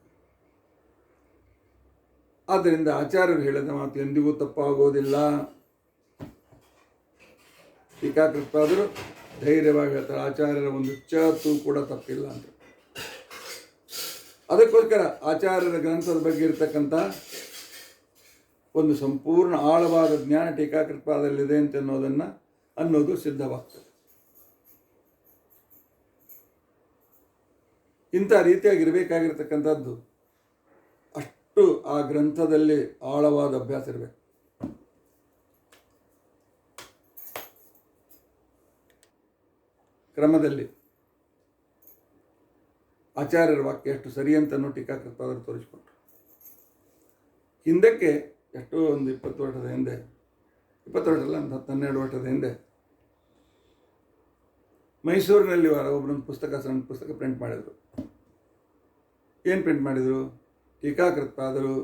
ಆದ್ದರಿಂದ ಆಚಾರ್ಯರು ಹೇಳಿದ ಮಾತು ಎಂದಿಗೂ ತಪ್ಪಾಗೋದಿಲ್ಲ. ಟೀಕಾಕೃತರಾದರೂ ಧೈರ್ಯವಾಗಿ ಹೇಳ್ತಾರೆ, ಆಚಾರ್ಯರ ಒಂದು ಚತು ಕೂಡ ತಪ್ಪಿಲ್ಲ ಅಂತ. ಅದಕ್ಕೋಸ್ಕರ ಆಚಾರ್ಯರ ಗ್ರಂಥದ ಬಗ್ಗೆ ಇರತಕ್ಕಂಥ ಒಂದು ಸಂಪೂರ್ಣ ಆಳವಾದ ಜ್ಞಾನ ಟೀಕಾಕೃತದಲ್ಲಿದೆ ಅಂತ ಅನ್ನೋದು ಸಿದ್ಧವಾಗ್ತದೆ. ಇಂಥ ರೀತಿಯಾಗಿರಬೇಕಾಗಿರ್ತಕ್ಕಂಥದ್ದು ಅಷ್ಟು ಆ ಗ್ರಂಥದಲ್ಲಿ ಆಳವಾದ ಅಭ್ಯಾಸ ಇರಬೇಕು. ಕ್ರಮದಲ್ಲಿ ಆಚಾರ್ಯರ ವಾಕ್ಯ ಎಷ್ಟು ಸರಿ ಅಂತನೂ ಟೀಕಾಕೃತರು ತೋರಿಸಿಕೊಟ್ರು. ಹಿಂದಕ್ಕೆ ಎಷ್ಟೋ ಒಂದು 20 ವರ್ಷದ ಹಿಂದೆ, 20 ವರ್ಷ ಅಲ್ಲ, ಒಂದು 10-12 ವರ್ಷದ ಹಿಂದೆ ಮೈಸೂರಿನಲ್ಲಿ ಒಬ್ಬರೊಂದು ಸಣ್ಣ ಪುಸ್ತಕ ಪ್ರಿಂಟ್ ಮಾಡಿದರು. ಏನು ಪ್ರಿಂಟ್ ಮಾಡಿದರು? ಟೀಕಾಕೃತರು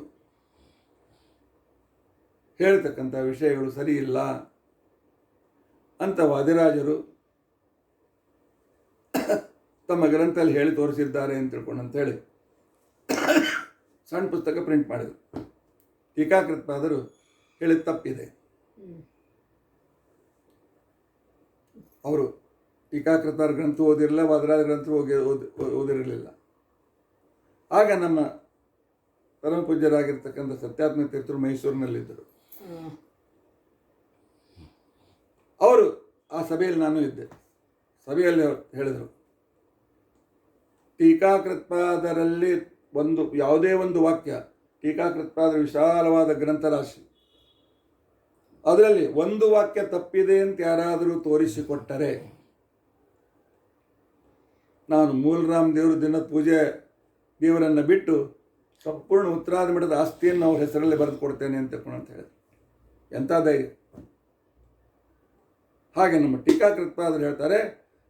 ಹೇಳ್ತಕ್ಕಂಥ ವಿಷಯಗಳು ಸರಿ ಇಲ್ಲ ಅಂತ ವಾದಿರಾಜರು ತಮ್ಮ ಗ್ರಂಥದಲ್ಲಿ ಹೇಳಿ ತೋರಿಸಿದ್ದಾರೆ ಅಂತ ತಿಳ್ಕೊಂಡು ಅಂತೇಳಿ ಸಣ್ಣ ಪುಸ್ತಕ ಪ್ರಿಂಟ್ ಮಾಡಿದರು. ಟೀಕಾಕೃತರು ಹೇಳಿದ ತಪ್ಪಿದೆ. ಅವರು ಟೀಕಾಕೃತರ ಗ್ರಂಥ ಓದಿರಲಿಲ್ಲ, ವಾದಿರಾಜ ಗ್ರಂಥ ಓದಿರಲಿಲ್ಲ. ಆಗ ನಮ್ಮ ಪರಮ ಪೂಜ್ಯರಾಗಿರ್ತಕ್ಕಂಥ ಸತ್ಯಾತ್ಮ ತೀರ್ಥರು ಮೈಸೂರಿನಲ್ಲಿದ್ದರು. ಅವರು ಆ ಸಭೆಯಲ್ಲಿ ನಾನು ಇದ್ದೆ. ಸಭೆಯಲ್ಲಿ ಹೇಳಿದರು, ಟೀಕಾಕೃತ್ಪಾದರಲ್ಲಿ ಯಾವುದೇ ಒಂದು ವಾಕ್ಯ, ಟೀಕಾಕೃತ್ಪಾದರ ವಿಶಾಲವಾದ ಗ್ರಂಥರಾಶಿ, ಅದರಲ್ಲಿ ಒಂದು ವಾಕ್ಯ ತಪ್ಪಿದೆ ಅಂತ ಯಾರಾದರೂ ತೋರಿಸಿಕೊಟ್ಟರೆ ನಾನು ಮೂಲರಾಮ್ ದೇವರು ದಿನ ಪೂಜೆ ದೇವರನ್ನು ಬಿಟ್ಟು ಸಂಪೂರ್ಣ ಉತ್ತರಾದಿ ಮಠದ ಆಸ್ತಿಯನ್ನು ಅವ್ರ ಹೆಸರಲ್ಲಿ ಬರೆದು ಕೊಡ್ತೇನೆ ಅಂತ ಹೇಳಿದ್ರು. ಎಂಥ ಧೈರ್ಯ! ಹಾಗೆ ನಮ್ಮ ಟೀಕಾಕೃತಪಾದರು ಹೇಳ್ತಾರೆ,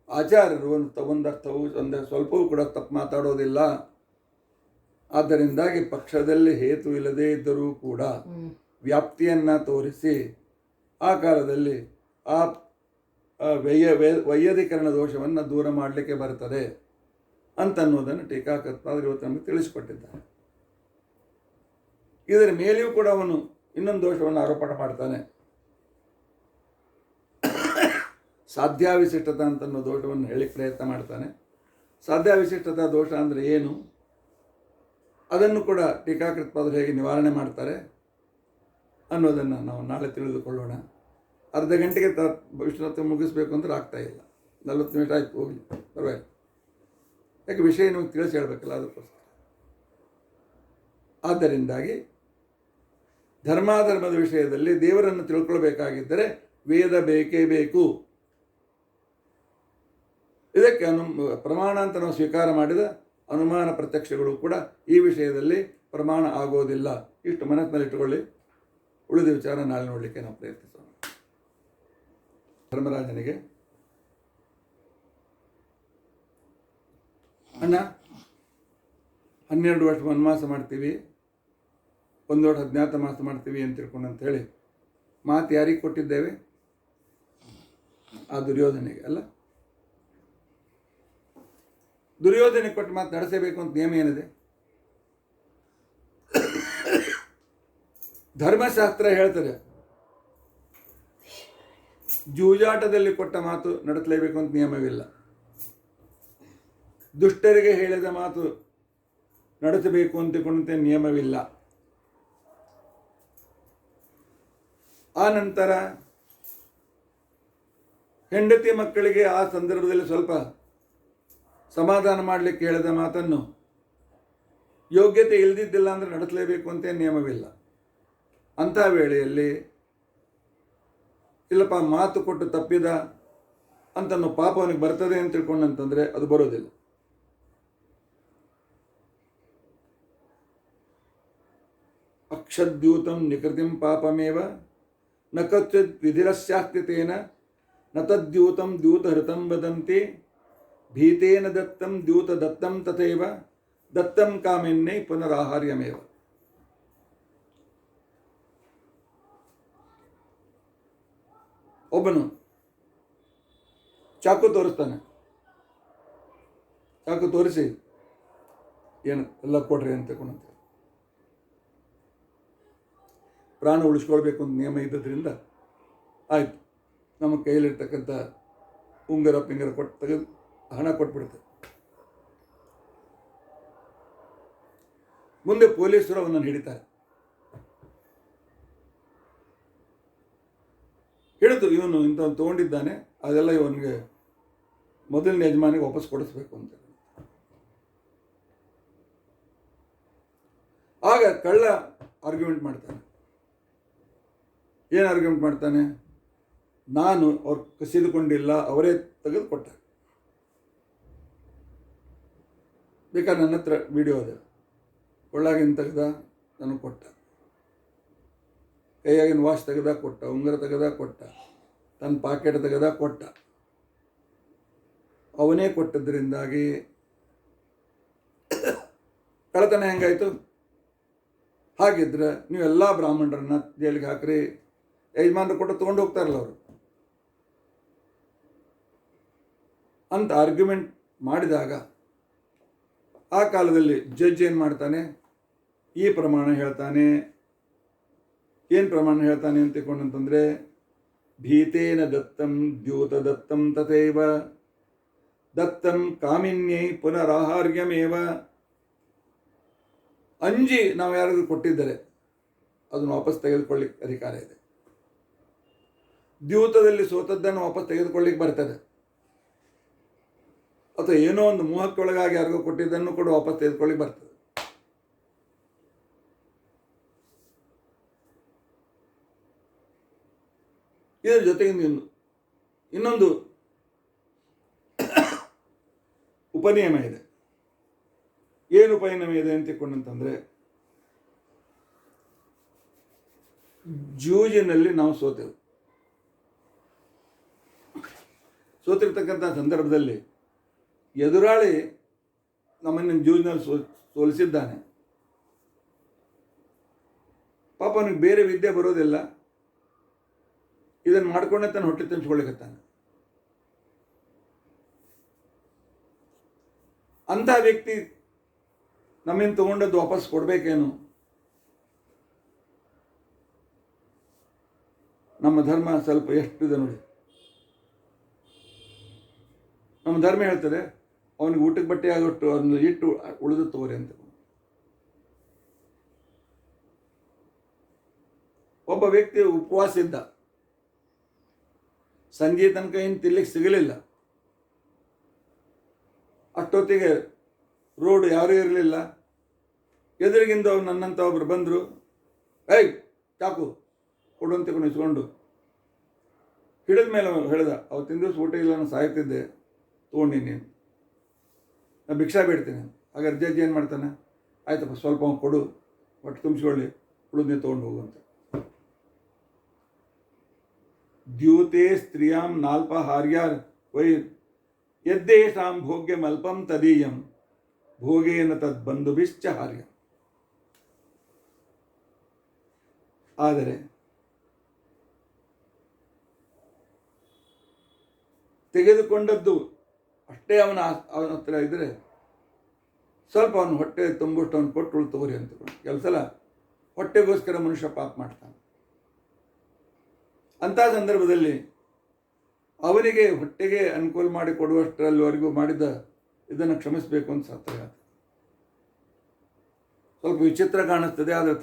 ಆಚಾರ್ಯರು ಒಂದು ಸ್ವಲ್ಪವೂ ಕೂಡ ತಪ್ಪು ಮಾತಾಡೋದಿಲ್ಲ. ಆದ್ದರಿಂದಾಗಿ ಪಕ್ಷದಲ್ಲಿ ಹೇತು ಇಲ್ಲದೇ ಇದ್ದರೂ ಕೂಡ ವ್ಯಾಪ್ತಿಯನ್ನು ತೋರಿಸಿ ಆ ಕಾಲದಲ್ಲಿ ಆ ವೈಯದೀಕರಣ ದೋಷವನ್ನು ದೂರ ಮಾಡಲಿಕ್ಕೆ ಬರ್ತದೆ ಅಂತನ್ನೋದನ್ನು ಟೀಕಾಕೃತಪಾದರು ಇವತ್ತು ನಮಗೆ ತಿಳಿಸಿಕೊಟ್ಟಿದ್ದಾರೆ. ಇದರ ಮೇಲೆಯೂ ಕೂಡ ಅವನು ಇನ್ನೊಂದು ದೋಷವನ್ನು ಆರೋಪಣ ಮಾಡ್ತಾನೆ. ಸಾಧ್ಯಾವಿಶಿಷ್ಟತ ಅಂತನ್ನೋ ದೋಷವನ್ನು ಹೇಳಿ ಪ್ರಯತ್ನ ಮಾಡ್ತಾನೆ. ಸಾಧ್ಯಾವಿಶಿಷ್ಟತಾ ದೋಷ ಅಂದರೆ ಏನು, ಅದನ್ನು ಕೂಡ ಟೀಕಾಕೃತಪಾದರು ಹೇಗೆ ನಿವಾರಣೆ ಮಾಡ್ತಾರೆ ಅನ್ನೋದನ್ನು ನಾವು ನಾಳೆ ತಿಳಿದುಕೊಳ್ಳೋಣ. ಅರ್ಧ ಗಂಟೆಗೆ ವಿಷ್ಣುತ್ವ ಮುಗಿಸ್ಬೇಕು ಅಂದ್ರೆ ಆಗ್ತಾಯಿಲ್ಲ. 40 ನಿಮಿಷ ಆಯ್ತು, ಹೋಗಲಿ ಪರವಾಗಿಲ್ಲ. ಯಾಕೆ ವಿಷಯ ನಮಗೆ ತಿಳಿಸಿ ಹೇಳಬೇಕಲ್ಲ, ಅದಕ್ಕೋಸ್ಕರ. ಆದ್ದರಿಂದಾಗಿ ಧರ್ಮಾಧರ್ಮದ ವಿಷಯದಲ್ಲಿ ದೇವರನ್ನು ತಿಳ್ಕೊಳ್ಬೇಕಾಗಿದ್ದರೆ ವೇದ ಬೇಕೇ ಬೇಕು. ಇದಕ್ಕೆ ಪ್ರಮಾಣ ಅಂತ ನಾವು ಸ್ವೀಕಾರ ಮಾಡಿದ ಅನುಮಾನ ಪ್ರತ್ಯಕ್ಷಗಳು ಕೂಡ ಈ ವಿಷಯದಲ್ಲಿ ಪ್ರಮಾಣ ಆಗೋದಿಲ್ಲ. ಇಷ್ಟು ಮನಸ್ಸಿನಲ್ಲಿಟ್ಟುಕೊಳ್ಳಿ. ಉಳಿದ ವಿಚಾರ ನಾಳೆ ನೋಡಲಿಕ್ಕೆ ನಾವು ಪ್ರಯತ್ನಿಸೋಣ. ಧರ್ಮರಾಜನಿಗೆ, ಅಣ್ಣ 12 ವರ್ಷ ವನವಾಸ ಮಾಡ್ತೀವಿ, 1 ವರ್ಷ ಅಜ್ಞಾತ ಮಾಸ ಮಾಡ್ತೀವಿ ಅಂತ ತಿಳ್ಕೊಂಡು ಅಂತೇಳಿ ಮಾತು ಯಾರಿಗೆ ಕೊಟ್ಟಿದ್ದೇವೆ? ಆ ದುರ್ಯೋಧನಿಗೆ ಅಲ್ಲ. ದುರ್ಯೋಧನಿಗೆ ಕೊಟ್ಟು ಮಾತು ನಡೆಸಬೇಕು ಅಂತ ನಿಯಮ ಏನಿದೆ? ಧರ್ಮಶಾಸ್ತ್ರ ಹೇಳ್ತದೆ, ಜೂಜಾಟದಲ್ಲಿ ಕೊಟ್ಟ ಮಾತು ನಡೆಸಲೇಬೇಕು ಅಂತ ನಿಯಮವಿಲ್ಲ. ದುಷ್ಟರಿಗೆ ಹೇಳಿದ ಮಾತು ನಡೆಸಬೇಕು ಅಂತಕೊಂಡಂತೆ ನಿಯಮವಿಲ್ಲ. ಆ ನಂತರ ಹೆಂಡತಿ ಮಕ್ಕಳಿಗೆ ಆ ಸಂದರ್ಭದಲ್ಲಿ ಸ್ವಲ್ಪ ಸಮಾಧಾನ ಮಾಡಲಿಕ್ಕೆ ಹೇಳಿದ ಮಾತನ್ನು ಯೋಗ್ಯತೆ ಇಲ್ಲದಿದ್ದಿಲ್ಲ ಅಂದರೆ ನಡೆಸಲೇಬೇಕು ಅಂತ ನಿಯಮವಿಲ್ಲ. ಅಂಥ ವೇಳೆಯಲ್ಲಿ ಇಲ್ಲಪ್ಪ ಮಾತು ಕೊಟ್ಟು ತಪ್ಪಿದ ಅಂತನೋ ಪಾಪ ಅವನಿಗೆ ಬರ್ತದೆ ಅಂತ ತಿಳ್ಕೊಂಡಂತಂದರೆ ಅದು ಬರೋದಿಲ್ಲ. ಅಕ್ಷದ್ಯೂತಂ ನಿಕೃತಿಂ ಪಾಪಮೇವ ನ ಕಚ್ಚಿತ್ ವಿಧಿರಸ್ಯಾಸ್ತಿ ತೇನ ನ ತದ್ಯೂತಂ ದ್ಯೂತಹೃತಂ ವದಂತಿ ಭೀತೇನ ದತ್ತಂ ದ್ಯೂತ ದತ್ತಂ ತಥೈವ ದತ್ತಂ ಕಾಮಿನ್ಯೈ ಪುನರಾಹಾರ್ಯಮೇವ. ಒಬ್ಬನು ಚಾಕು ತೋರಿಸ್ತಾನೆ. ಚಾಕು ತೋರಿಸಿ ಏನು ಎಲ್ಲ ಕೊಡ್ರಿ ಅಂತ ತಗೊಂಡಂತೆ. ಪ್ರಾಣ ಉಳಿಸ್ಕೊಳ್ಬೇಕು ಅಂತ ನಿಯಮ ಇದ್ದದ್ರಿಂದ ಆಯಿತು, ನಮ್ಮ ಕೈಯಲ್ಲಿರ್ತಕ್ಕಂಥ ಉಂಗರ ಪಿಂಗರ ಕೊಟ್ಟು ತೆಗೆದು ಹಣ ಕೊಟ್ಬಿಡ್ತಾರೆ. ಮುಂದೆ ಪೊಲೀಸರು ಅವನನ್ನು ಹಿಡಿತಾರೆ. ಹಿಡಿದು ಇವನು ಇಂಥವನು ತೊಗೊಂಡಿದ್ದಾನೆ, ಅದೆಲ್ಲ ಇವನಿಗೆ ಮೊದಲನೇ ಯಜಮಾನಿಗೆ ವಾಪಸ್ ಕೊಡಿಸ್ಬೇಕು ಅಂತ. ಆಗ ಕಳ್ಳ ಆರ್ಗ್ಯುಮೆಂಟ್ ಮಾಡ್ತಾನೆ. ಏನು ಆರ್ಗ್ಯುಮೆಂಟ್ ಮಾಡ್ತಾನೆ? ನಾನು ಅವ್ರು ಕಸಿದುಕೊಂಡಿಲ್ಲ, ಅವರೇ ತೆಗೆದು ಕೊಟ್ಟ. ಬೇಕಾದ್ರೆ ನನ್ನ ಹತ್ರ ವಿಡಿಯೋ ಇದೆ. ಕೊಳ್ಳಾಗಿನ ತೆಗೆದ, ನನಗೆ ಕೊಟ್ಟ. ಕೈಯಾಗಿನ ವಾಚ್ ತೆಗೆದ ಕೊಟ್ಟ, ಉಂಗುರ ತೆಗೆದ ಕೊಟ್ಟ, ತನ್ನ ಪಾಕೆಟ್ ತೆಗೆದ ಕೊಟ್ಟ. ಅವನೇ ಕೊಟ್ಟದ್ರಿಂದಾಗಿ ಕಳ್ಳತನ ಹೆಂಗಾಯಿತು? ಹಾಗಿದ್ರೆ ನೀವೆಲ್ಲ ಬ್ರಾಹ್ಮಣರನ್ನ ಜೈಲಿಗೆ ಹಾಕ್ರಿ, ಯಜಮಾನರು ಕೊಟ್ಟು ತೊಗೊಂಡು ಹೋಗ್ತಾರಲ್ಲ ಅವರು ಅಂತ ಆರ್ಗ್ಯುಮೆಂಟ್ ಮಾಡಿದಾಗ ಆ ಕಾಲದಲ್ಲಿ ಜಡ್ಜ್ ಏನು ಮಾಡ್ತಾನೆ? ಈ ಪ್ರಮಾಣ ಹೇಳ್ತಾನೆ. ಏನು ಪ್ರಮಾಣ ಹೇಳ್ತಾನೆ ಅಂತ ತಿಳ್ಕೊಂಡಂತಂದರೆ, ಭೀತೇನ ದತ್ತಂ ದ್ಯೂತ ದತ್ತಂ ತಥೈವ ದತ್ತಂ ಕಾಮಿನ್ಯೈ ಪುನರಾಹಾರ್ಯಮೇವ. ಅಂಜಿ ನಾವು ಯಾರಾದರೂ ಕೊಟ್ಟಿದ್ದರೆ ಅದನ್ನು ವಾಪಸ್ ತೆಗೆದುಕೊಳ್ಳಿಕ್ಕೆ ಅಧಿಕಾರ ಇದೆ. ದ್ಯೂತದಲ್ಲಿ ಸೋತದ್ದನ್ನು ವಾಪಸ್ ತೆಗೆದುಕೊಳ್ಳಿಕ್ಕೆ ಬರ್ತದೆ. ಅಥವಾ ಏನೋ ಒಂದು ಮೋಹಕ್ಕೊಳಗಾಗಿ ಯಾರಿಗೋ ಕೊಟ್ಟಿದ್ದನ್ನು ಕೂಡ ವಾಪಸ್ ತೆಗೆದುಕೊಳ್ಳಿಕ್ಕೆ ಬರ್ತದೆ. ಇದರ ಜೊತೆಗೆ ಇನ್ನೊಂದು ಉಪನಿಯಮ ಇದೆ. ಏನು ಉಪನಿಯಮ ಇದೆ ಅಂತ ತಿಳ್ಕೊಂಡಂತಂದರೆ, ಜೂಜಿನಲ್ಲಿ ನಾವು ಸೋತಿರ್ತಕ್ಕಂಥ ಸಂದರ್ಭದಲ್ಲಿ ಎದುರಾಳಿ ನಮ್ಮನ್ನು ಜೂಜಿನಲ್ಲಿ ಸೋಲಿಸಿದ್ದಾನೆ. ಪಾಪ ಅವನಿಗೆ ಬೇರೆ ವಿದ್ಯೆ ಬರೋದಿಲ್ಲ, ಇದನ್ನು ಮಾಡ್ಕೊಂಡೆ ತಾನು ಹೊಟ್ಟೆ ತುಂಬಿಸ್ಕೊಳ್ಳಿಕತ್ತಾನೆ. ಅಂಥ ವ್ಯಕ್ತಿ ನಮ್ಮಿಂದ ತಗೊಂಡದ್ದು ವಾಪಸ್ ಕೊಡಬೇಕೇನು? ನಮ್ಮ ಧರ್ಮ ಸ್ವಲ್ಪ ಎಷ್ಟಿದೆ ನೋಡಿ. ನಮ್ಮ ಧರ್ಮ ಹೇಳ್ತಾರೆ, ಅವನಿಗೆ ಊಟಕ್ಕೆ ಬಟ್ಟೆ ಆಗೋಷ್ಟು ಅದನ್ನು ಇಟ್ಟು ಉಳಿದು ತಗೋರಿ ಅಂತ. ಒಬ್ಬ ವ್ಯಕ್ತಿ ಉಪವಾಸ ಇದ್ದ, ಸಂಜೆ ತನಕ ಏನು ತಿನ್ಲಿಕ್ಕೆ ಸಿಗಲಿಲ್ಲ. ಅಷ್ಟೊತ್ತಿಗೆ ರೋಡ್ ಯಾರೂ ಇರಲಿಲ್ಲ. ಎದುರಿಗಿಂದ ಅವ್ರು ನನ್ನಂತ ಒಬ್ರು ಬಂದರು. ಏಯ್ ಚಾಕು ಕೊಡು ಅಂತ ಇಸ್ಕೊಂಡು ಹಿಡಿದ ಮೇಲೆ ಹೇಳ್ದ, ಅವತ್ತಿನ ದಿವಸ ಊಟ ಇಲ್ಲ, ನಾನು ಸಾಯ್ತಿದ್ದೆ, ತೊಗೊಂಡಿನಿ, ನಾನು ಭಿಕ್ಷಾ ಬೇಡ್ತೀನಿ. ಹಾಗಾದ್ರೆ ಜಡ್ಜ್ ಏನು ಮಾಡ್ತಾನೆ? ಆಯ್ತಪ್ಪ ಸ್ವಲ್ಪ ಅವ್ನು ಕೊಡು, ಒಟ್ಟು ತುಂಬಿಸ್ಕೊಳ್ಳಿ, ಉಳಿದ್ನೇ ತೊಗೊಂಡು ಹೋಗುವಂತ. ದ್ಯೂತೆ ಸ್ತ್ರೀಯಾಂ ನಾಲ್ಪ ಹಾರ್ಯಾರ್ ವೈ ಯದ್ದೇಷಾಂ ಭೋಗ್ಯಮಲ್ಪಂ ತದೀಯಂ ಭೋಗೇನ ತದ್ ಬಂಧುಭಿಶ್ಚ ಹಾರ್ಯ. ಆದರೆ ತೆಗೆದುಕೊಂಡದ್ದು ಅಷ್ಟೇ ಅವನ ಹತ್ರ ಇದ್ದರೆ ಸ್ವಲ್ಪ ಅವನು ಹೊಟ್ಟೆ ತುಂಬುಷ್ಟು ಅವನು ಕೊಟ್ಟು ಉಳ್ತೋರಿ ಅಂತ. ಕೆಲವು ಸಲ ಹೊಟ್ಟೆಗೋಸ್ಕರ ಮನುಷ್ಯ ಪಾಪ ಮಾಡ್ತಾನೆ. ಅಂಥ ಸಂದರ್ಭದಲ್ಲಿ ಅವನಿಗೆ ಹೊಟ್ಟೆಗೆ ಅನುಕೂಲ ಮಾಡಿ ಕೊಡುವಷ್ಟರಲ್ಲಿವರೆಗೂ ಮಾಡಿದ ಇದನ್ನು ಕ್ಷಮಿಸಬೇಕು ಅಂತ ಸಾಧ್ಯ. ಸ್ವಲ್ಪ ವಿಚಿತ್ರ ಕಾಣಿಸ್ತದೆ, ಆದರೆ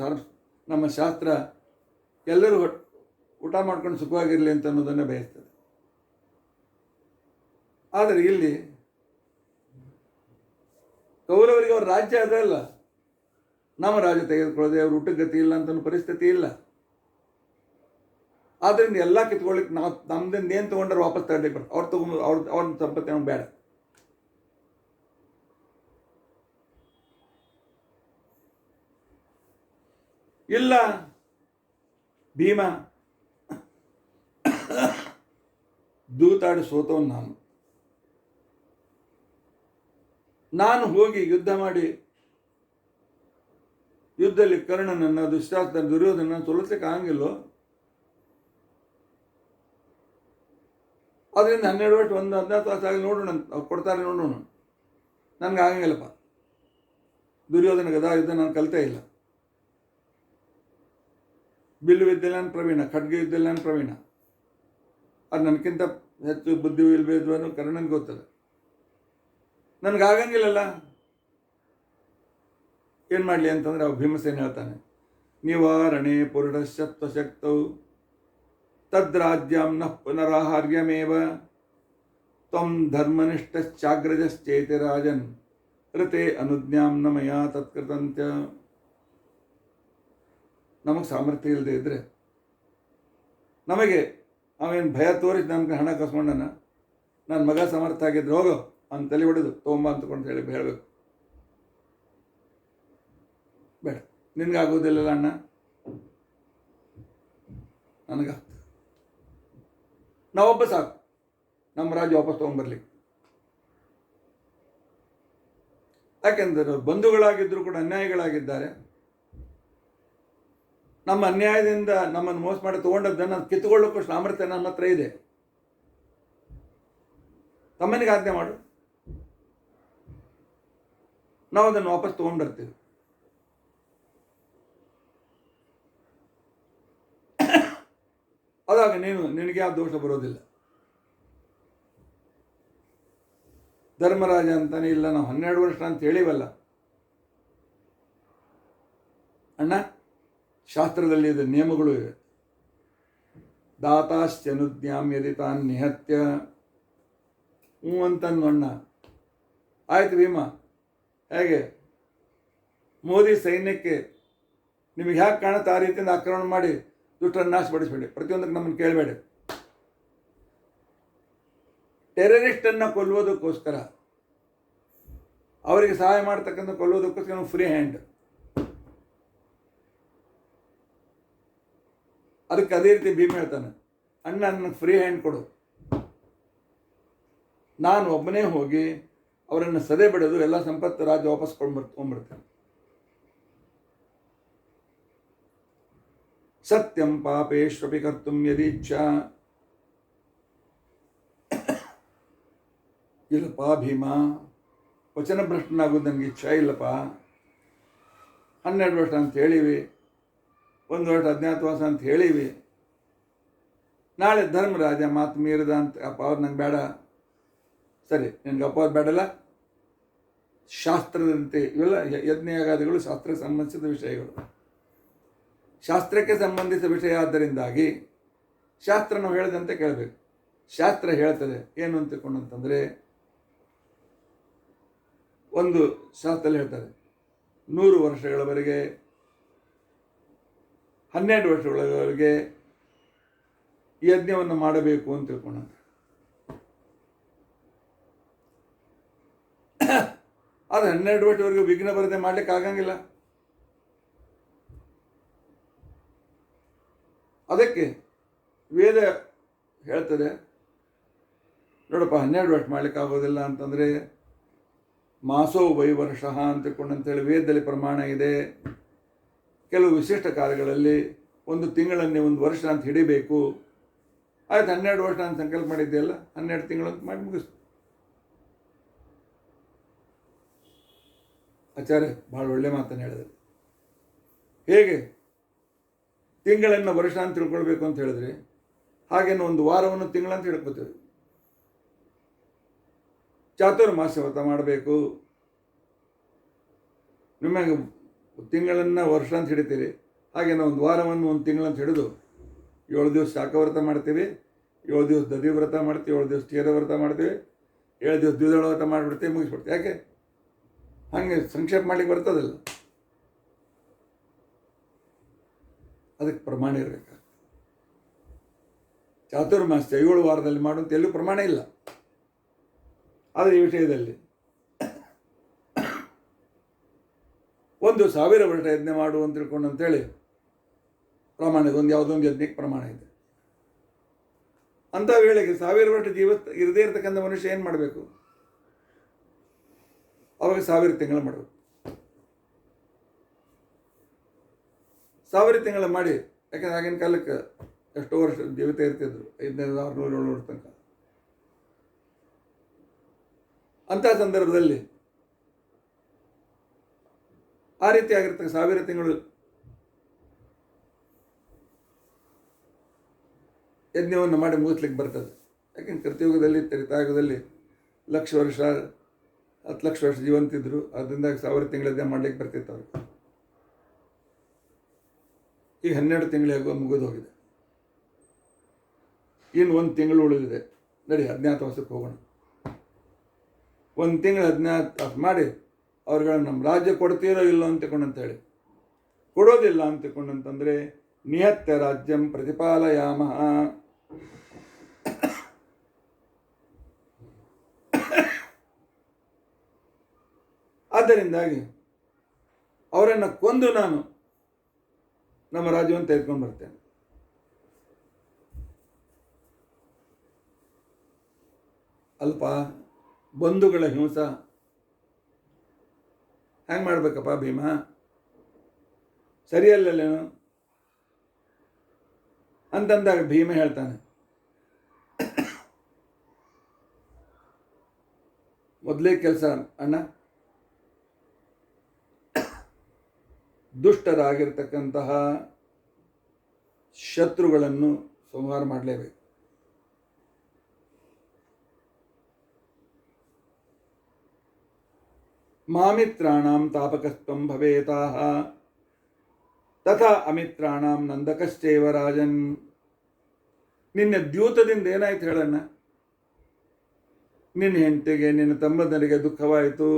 ನಮ್ಮ ಶಾಸ್ತ್ರ ಎಲ್ಲರೂ ಊಟ ಮಾಡ್ಕೊಂಡು ಸುಖವಾಗಿರಲಿ ಅಂತ ಅನ್ನೋದನ್ನೇ ಬಯಸ್ತದೆ. ಆದರೆ ಇಲ್ಲಿ ಕೌರವರಿಗೆ ಅವ್ರ ರಾಜ್ಯ ಅದಲ್ಲ, ನಮ್ಮ ರಾಜ್ಯ ತೆಗೆದುಕೊಳ್ಳದೆ ಅವ್ರ ಊಟಕ್ಕೆ ಗತಿ ಇಲ್ಲ ಅಂತ ಪರಿಸ್ಥಿತಿ ಇಲ್ಲ. ಆದ್ದರಿಂದ ಎಲ್ಲ ಕಿತ್ಕೊಳ್ಳಿಕ್ಕೆ ನಾವು ನಮ್ದಿಂದ ಏನು ತೊಗೊಂಡ್ರೆ ವಾಪಸ್ ತಗೊಳ್ಳಿಕ್ಕೆ ಬರ್ತದೆ. ಅವ್ರು ತೊಗೊಂಡು ಅವ್ರ ಸಂಪತ್ತಿ ನಮ್ಗೆ ಬೇಡ. ಇಲ್ಲ, ಭೀಮ ದೂತಾಡಿ ಸೋತವನು ನಾನು ಹೋಗಿ ಯುದ್ಧ ಮಾಡಿ ಯುದ್ಧದಲ್ಲಿ ಕರ್ಣನನ್ನು, ದುಶ್ಯಾಸನ, ದುರ್ಯೋಧನ ಸೋಲಿಸಲಿಕ್ಕೆ ಆಗಂಗಿಲ್ಲೋ. ಅದರಿಂದ 12 ವರ್ಷ, 14 ತಾಸಾಗಿ ನೋಡೋಣ, ಕೊಡ್ತಾರೆ ನೋಡೋಣ. ನನಗೆ ಆಗಂಗಿಲ್ಲಪ್ಪ. ದುರ್ಯೋಧನ ಗದಾ ಯುದ್ಧ ನಾನು ಕಲಿತೇ ಇಲ್ಲ. ಬಿಲ್ಲು ವಿದ್ಯೆಲ್ಲ ನಾನು ಪ್ರವೀಣ, ಖಡ್ಗ ಯುದ್ಧದಲ್ಲಿ ನಾನು ಪ್ರವೀಣ. ಅದು ನನಗಿಂತ ಹೆಚ್ಚು ಬುದ್ಧಿ ಇಲ್ಬೇದ್ವನು ಕರ್ಣನಿಗೆ ಗೊತ್ತದ. ನನಗಾಗಂಗಿಲ್ಲಲ್ಲ. ಏನು ಮಾಡಲಿ ಅಂತಂದರೆ ಅವ ಭೀಮಸೇನ ಹೇಳ್ತಾನೆ, ನಿವಾರಣೆ ಪುರುಷಶಕ್ತೌ ತದ್ರಾಜ್ಯಂ ನ ಪುನರಾಹಾರ್ಯಮೇವ ತ್ವಂ ಧರ್ಮನಿಷ್ಠಶ್ಚಾಗ್ರಜಶ್ಚೇತಿ ರಾಜನ್ ಋತೆ ಅನುಜ್ಞಾಂ ನ ಮಯಾ ತತ್ಕೃತಂತ್ಯ. ನಮಗೆ ಸಾಮರ್ಥ್ಯ ಇಲ್ಲದೆ ಇದ್ದರೆ, ನಮಗೆ ಅವೇನು ಭಯ ತೋರಿಸಿ ನಮ್ಗೆ ಹಣ ಕಸ್ಕೊಂಡನ, ನನ್ನ ಮಗ ಸಮರ್ಥ ಆಗಿದ್ರೆ ಹೋಗೋ ಅಂತ ತಲೆ ಹೊಡೆದು ತೊಗೊಂಬ ಅಂತಕೊಂಡು ಹೇಳಬೇಕು. ಬೇಡ, ನಿನಗಾಗೋದಿಲ್ಲಲ್ಲ ಅಣ್ಣ, ನನಗಾಗ್ತದೆ. ನಾವೊಬ್ಬ ಸಾಕು ನಮ್ಮ ರಾಜ್ಯ ವಾಪಸ್ ತೊಗೊಂಬರ್ಲಿ. ಯಾಕೆಂದರೆ ಬಂಧುಗಳಾಗಿದ್ದರೂ ಕೂಡ ಅನ್ಯಾಯಗಳಾಗಿದ್ದಾರೆ. ನಮ್ಮ ಅನ್ಯಾಯದಿಂದ ನಮ್ಮನ್ನು ಮೋಸ ಮಾಡಿ ತೊಗೊಂಡದ್ದನ್ನು ಕಿತ್ತುಕೊಳ್ಳೋಕ್ಕೂ ಸಾಮರ್ಥ್ಯ ನಮ್ಮ ಹತ್ರ ಇದೆ. ತಮ್ಮನಿಗೆ ಆಜ್ಞೆ ಮಾಡು, ನಾವು ಅದನ್ನು ವಾಪಸ್ ತೊಗೊಂಡ್ಬರ್ತೀವಿ. ಅದಾಗ ನಿನಗೆ ಯಾವ ದೋಷ ಬರೋದಿಲ್ಲ. ಧರ್ಮರಾಜ ಅಂತಾನೆ ಇಲ್ಲ, ನಾವು 12 ವರ್ಷ ಅಂತ ಹೇಳಿವಲ್ಲ ಅಣ್ಣ. ಶಾಸ್ತ್ರದಲ್ಲಿ ಇದು ನಿಯಮಗಳು ಇವೆ. ದಾತಾಶ್ಚನುಜ್ಞಾಂ ಯದಿ ತಾನ್ ನಿಹತ್ಯ. ಅಂತಂದು ಅಣ್ಣ. ಆಯ್ತು ಭೀಮ, ಹೇಗೆ ಮೋದಿ ಸೈನ್ಯಕ್ಕೆ ನಿಮಗೆ ಹ್ಯಾಕೆ ಕಾಣುತ್ತೆ ಆ ರೀತಿಯಿಂದ ಆಕ್ರಮಣ ಮಾಡಿ ದುಷ್ಟರನ್ನು ನಾಶಪಡಿಸಬೇಡಿ, ಪ್ರತಿಯೊಂದಕ್ಕೆ ನಮ್ಮನ್ನು ಕೇಳಬೇಡಿ. ಟೆರರಿಸ್ಟನ್ನು ಕೊಲ್ಲುವುದಕ್ಕೋಸ್ಕರ, ಅವರಿಗೆ ಸಹಾಯ ಮಾಡ್ತಕ್ಕಂಥ ಕೊಲ್ಲುವುದಕ್ಕೋಸ್ಕರ ಫ್ರೀ ಹ್ಯಾಂಡ್. ಅದಕ್ಕೆ ಅದೇ ರೀತಿ ಭೀಮ ಹೇಳ್ತಾನೆ, ಅಣ್ಣ ನನಗೆ ಫ್ರೀ ಹ್ಯಾಂಡ್ ಕೊಡು, ನಾನು ಒಬ್ಬನೇ ಹೋಗಿ ಅವರನ್ನು ಸದೆ ಬಿಡೋದು, ಎಲ್ಲ ಸಂಪತ್ತು ರಾಜ್ಯ ವಾಪಸ್ ತೊಗೊಂಡ್ಬರ್ತೇನೆ. ಸತ್ಯಂ ಪಾಪೇಶ್ವಪಿ ಕರ್ತುಂ ಯದೀಚ್ಛಾ. ಇಲ್ಲಪ್ಪ ಭೀಮ, ವಚನಭ್ರಷ್ಟನಾಗೋದು ನನಗೆ ಇಚ್ಛಾ ಇಲ್ಲಪ್ಪ. 12 ವರ್ಷ ಅಂತ ಹೇಳಿವಿ, 1 ವರ್ಷ ಅಜ್ಞಾತವಾಸ ಅಂತ ಹೇಳಿವಿ. ನಾಳೆ ಧರ್ಮರಾಜ ಮಾತು ಮೀರಿದ ಅಂತ ಅಪವಾದ ನಂಗೆ ಬೇಡ. ಸರಿ, ನಿನಗೆ ಅಪವಾದ ಬೇಡಲ್ಲ. ಶಾಸ್ತ್ರದಂತೆ ಇವೆಲ್ಲ ಯಜ್ಞಯಾಗಾದಿಗಳು ಶಾಸ್ತ್ರಕ್ಕೆ ಸಂಬಂಧಿಸಿದ ವಿಷಯಗಳು. ಶಾಸ್ತ್ರಕ್ಕೆ ಸಂಬಂಧಿಸಿದ ವಿಷಯ ಆದ್ದರಿಂದಾಗಿ ಶಾಸ್ತ್ರ ನಾವು ಹೇಳಿದಂತೆ ಕೇಳಬೇಕು. ಶಾಸ್ತ್ರ ಹೇಳ್ತದೆ ಏನು ಅಂತ ತಿಳ್ಕೊಂಡಂತಂದರೆ, ಒಂದು ಶಾಸ್ತ್ರದಲ್ಲಿ ಹೇಳ್ತಾರೆ 100 ವರ್ಷಗಳವರೆಗೆ 12 ವರ್ಷಗಳವರೆಗೆ ಯಜ್ಞವನ್ನು ಮಾಡಬೇಕು ಅಂತ ತಿಳ್ಕೊಂಡಂತ. ಆದರೆ 12 ವರ್ಷವರೆಗೂ ವಿಘ್ನ ಬರದೆ ಮಾಡ್ಲಿಕ್ಕೆ ಆಗಂಗಿಲ್ಲ. ಅದಕ್ಕೆ ವೇದ ಹೇಳ್ತದೆ, ನೋಡಪ್ಪ 12 ವರ್ಷ ಮಾಡ್ಲಿಕ್ಕೆ ಆಗೋದಿಲ್ಲ ಅಂತಂದರೆ ಮಾಸೋ ವೈವರ್ಷ ಅಂತ ತಿಳ್ಕೊಂಡಂತೇಳಿ ವೇದದಲ್ಲಿ ಪ್ರಮಾಣ ಇದೆ. ಕೆಲವು ವಿಶಿಷ್ಟ ಕಾರ್ಯಗಳಲ್ಲಿ 1 ತಿಂಗಳನ್ನೇ 1 ವರ್ಷ ಅಂತ ಹಿಡಿಬೇಕು. ಆಯ್ತು, 12 ವರ್ಷ ಅಂತ ಸಂಕಲ್ಪ ಮಾಡಿದ್ದೆಲ್ಲ 12 ತಿಂಗಳು ಅಂತ ಮಾಡಿ ಮುಗಿಸ್ತು. ಆಚಾರ್ಯ ಭಾಳ ಒಳ್ಳೆ ಮಾತನ್ನು ಹೇಳಿದರು. ಹೇಗೆ ತಿಂಗಳನ್ನು ವರ್ಷ ಅಂತ ತಿಳ್ಕೊಳ್ಬೇಕು ಅಂತ ಹೇಳಿದ್ರೆ, ಹಾಗೇನು 1 ವಾರವನ್ನು ತಿಂಗಳಂತ ಹಿಡ್ಕೋತೀವಿ. ಚಾತುರ್ಮಾಸ್ಯ ವ್ರತ ಮಾಡಬೇಕು. ನಿಮಗೆ ತಿಂಗಳನ್ನು ವರ್ಷ ಅಂತ ಹಿಡಿತೀರಿ, ಹಾಗೆ ನಾವು 1 ವಾರವನ್ನು 1 ತಿಂಗಳಂತ ಹಿಡಿದು 7 ದಿವಸ ಶಾಖವ್ರತ ಮಾಡ್ತೀವಿ, 7 ದಿವಸ ದಧಿ ವ್ರತ ಮಾಡ್ತೀವಿ, 7 ದಿವಸ ಕ್ಷೀರ ವ್ರತ ಮಾಡ್ತೀವಿ, 7 ದಿವಸ ದ್ವಿದಳ ವ್ರತ ಮಾಡಿಬಿಡ್ತೀವಿ, ಮುಗಿಸ್ಬಿಡ್ತೀವಿ. ಯಾಕೆ ಹಾಗೆ ಸಂಕ್ಷೇಪ ಮಾಡ್ಲಿಕ್ಕೆ ಬರ್ತದಲ್ಲ, ಅದಕ್ಕೆ ಪ್ರಮಾಣ ಇರಬೇಕು. ಚಾತುರ್ಮಾಸ್ಯ 7 ವಾರದಲ್ಲಿ ಮಾಡುವಂತ ಎಲ್ಲೂ ಪ್ರಮಾಣ ಇಲ್ಲ. ಆದರೆ ಈ ವಿಷಯದಲ್ಲಿ 1,000 ವರ್ಷ ಯಜ್ಞ ಮಾಡು ಅಂತ ತಿಳ್ಕೊಂಡು ಅಂತೇಳಿ ಪ್ರಮಾಣ ಇದೆ, ಒಂದು ಯಾವುದೋ ಒಂದು ಯಜ್ಞಕ್ಕೆ ಪ್ರಮಾಣ ಇದೆ. ಅಂಥ ವೇಳೆಗೆ 1000 ವರ್ಷ ಇರದೇ ಇರತಕ್ಕಂಥ ಮನುಷ್ಯ ಏನು ಮಾಡಬೇಕು? ಅವಾಗ 1000 ತಿಂಗಳು ಮಾಡಬೇಕು. 1000 ತಿಂಗಳು ಮಾಡಿ, ಯಾಕಂದ್ರೆ ಆಗಿನ ಕಾಲಕ್ಕೆ ಎಷ್ಟೋ ವರ್ಷ ಜೀವಿತ ಇರ್ತಿದ್ರು, 500, 600, 700 ವರ್ಷ ತನಕ. ಅಂಥ ಸಂದರ್ಭದಲ್ಲಿ ಆ ರೀತಿ ಆಗಿರ್ತಕ್ಕ 1000 ತಿಂಗಳು ಯಜ್ಞವನ್ನು ಮಾಡಿ ಮುಗಿಸ್ಲಿಕ್ಕೆ ಬರ್ತದೆ. ಯಾಕೆಂದ್ರೆ ಕೃತಯುಗದಲ್ಲಿ, ತ್ರೇತಾಯುಗದಲ್ಲಿ 1,00,000 ವರ್ಷ 10,00,000 ವರ್ಷ ಜೀವಂತಿದ್ರು. ಅದರಿಂದ 1000 ತಿಂಗಳ ಯಜ್ಞ ಮಾಡ್ಲಿಕ್ಕೆ ಬರ್ತಿತ್ತು ಅವ್ರಿಗೆ. ಈಗ 12 ತಿಂಗಳು ಮುಗಿದು ಹೋಗಿದೆ. ಇನ್ನು 1 ತಿಂಗಳು ಉಳಿದಿದೆ. ನಡಿ ಅಜ್ಞಾತವಾಸಕ್ಕೆ ಹೋಗೋಣ. 1 ತಿಂಗಳು ಅಜ್ಞಾತವಾಸ ಮಾಡಿ ಅವ್ರುಗಳನ್ನ ನಮ್ಮ ರಾಜ್ಯ ಕೊಡ್ತೀರೋ ಇಲ್ಲೋ ಅಂತೇಳಿ, ಕೊಡೋದಿಲ್ಲ ಅಂತಕೊಂಡಂತಂದರೆ ನಿಹತ್ಯ ರಾಜ್ಯಂ ಪ್ರತಿಪಾಲಯಾಮ. ಆದ್ದರಿಂದಾಗಿ ಅವರನ್ನು ಕೊಂದು ನಾನು ನಮ್ಮ ರಾಜ್ಯವನ್ನು ತೆಗೆದುಕೊಂಡು ಬರ್ತೇನೆ. ಅಲ್ಪ ಬಂಧುಗಳ ಹಿಂಸ ಹೆಂಗೆ ಮಾಡ್ಬೇಕಪ್ಪ ಭೀಮ? ಸರಿಯಲ್ಲೇನು ಅಂತಂದಾಗ ಭೀಮ ಹೇಳ್ತಾನೆ, ಮೊದಲೇ ಕೆಲಸ ಅಣ್ಣ, ದುಷ್ಟರಾಗಿರ್ತಕ್ಕಂತಹ ಶತ್ರುಗಳನ್ನು ಸಂಹಾರ ಮಾಡಲೇಬೇಕು. ಮಾಮಿತ್ರಾಣಾಂ ತಾಪಕಸ್ತ್ವಂ ಭವೇತಾಃ ತಥಾ ಅಮಿತ್ರಾಣಾಂ ನಂದಕಶ್ಚೈವ ರಾಜನ್. ನಿನ್ನ ದ್ಯೂತದಿಂದ ಏನಾಯ್ತು ಹೇಳಣ್ಣ? ನಿನ್ನ ಹೆಂಡತಿಗೆ, ನಿನ್ನ ತಮ್ಮಂದರಿಗೆ ದುಃಖವಾಯಿತು,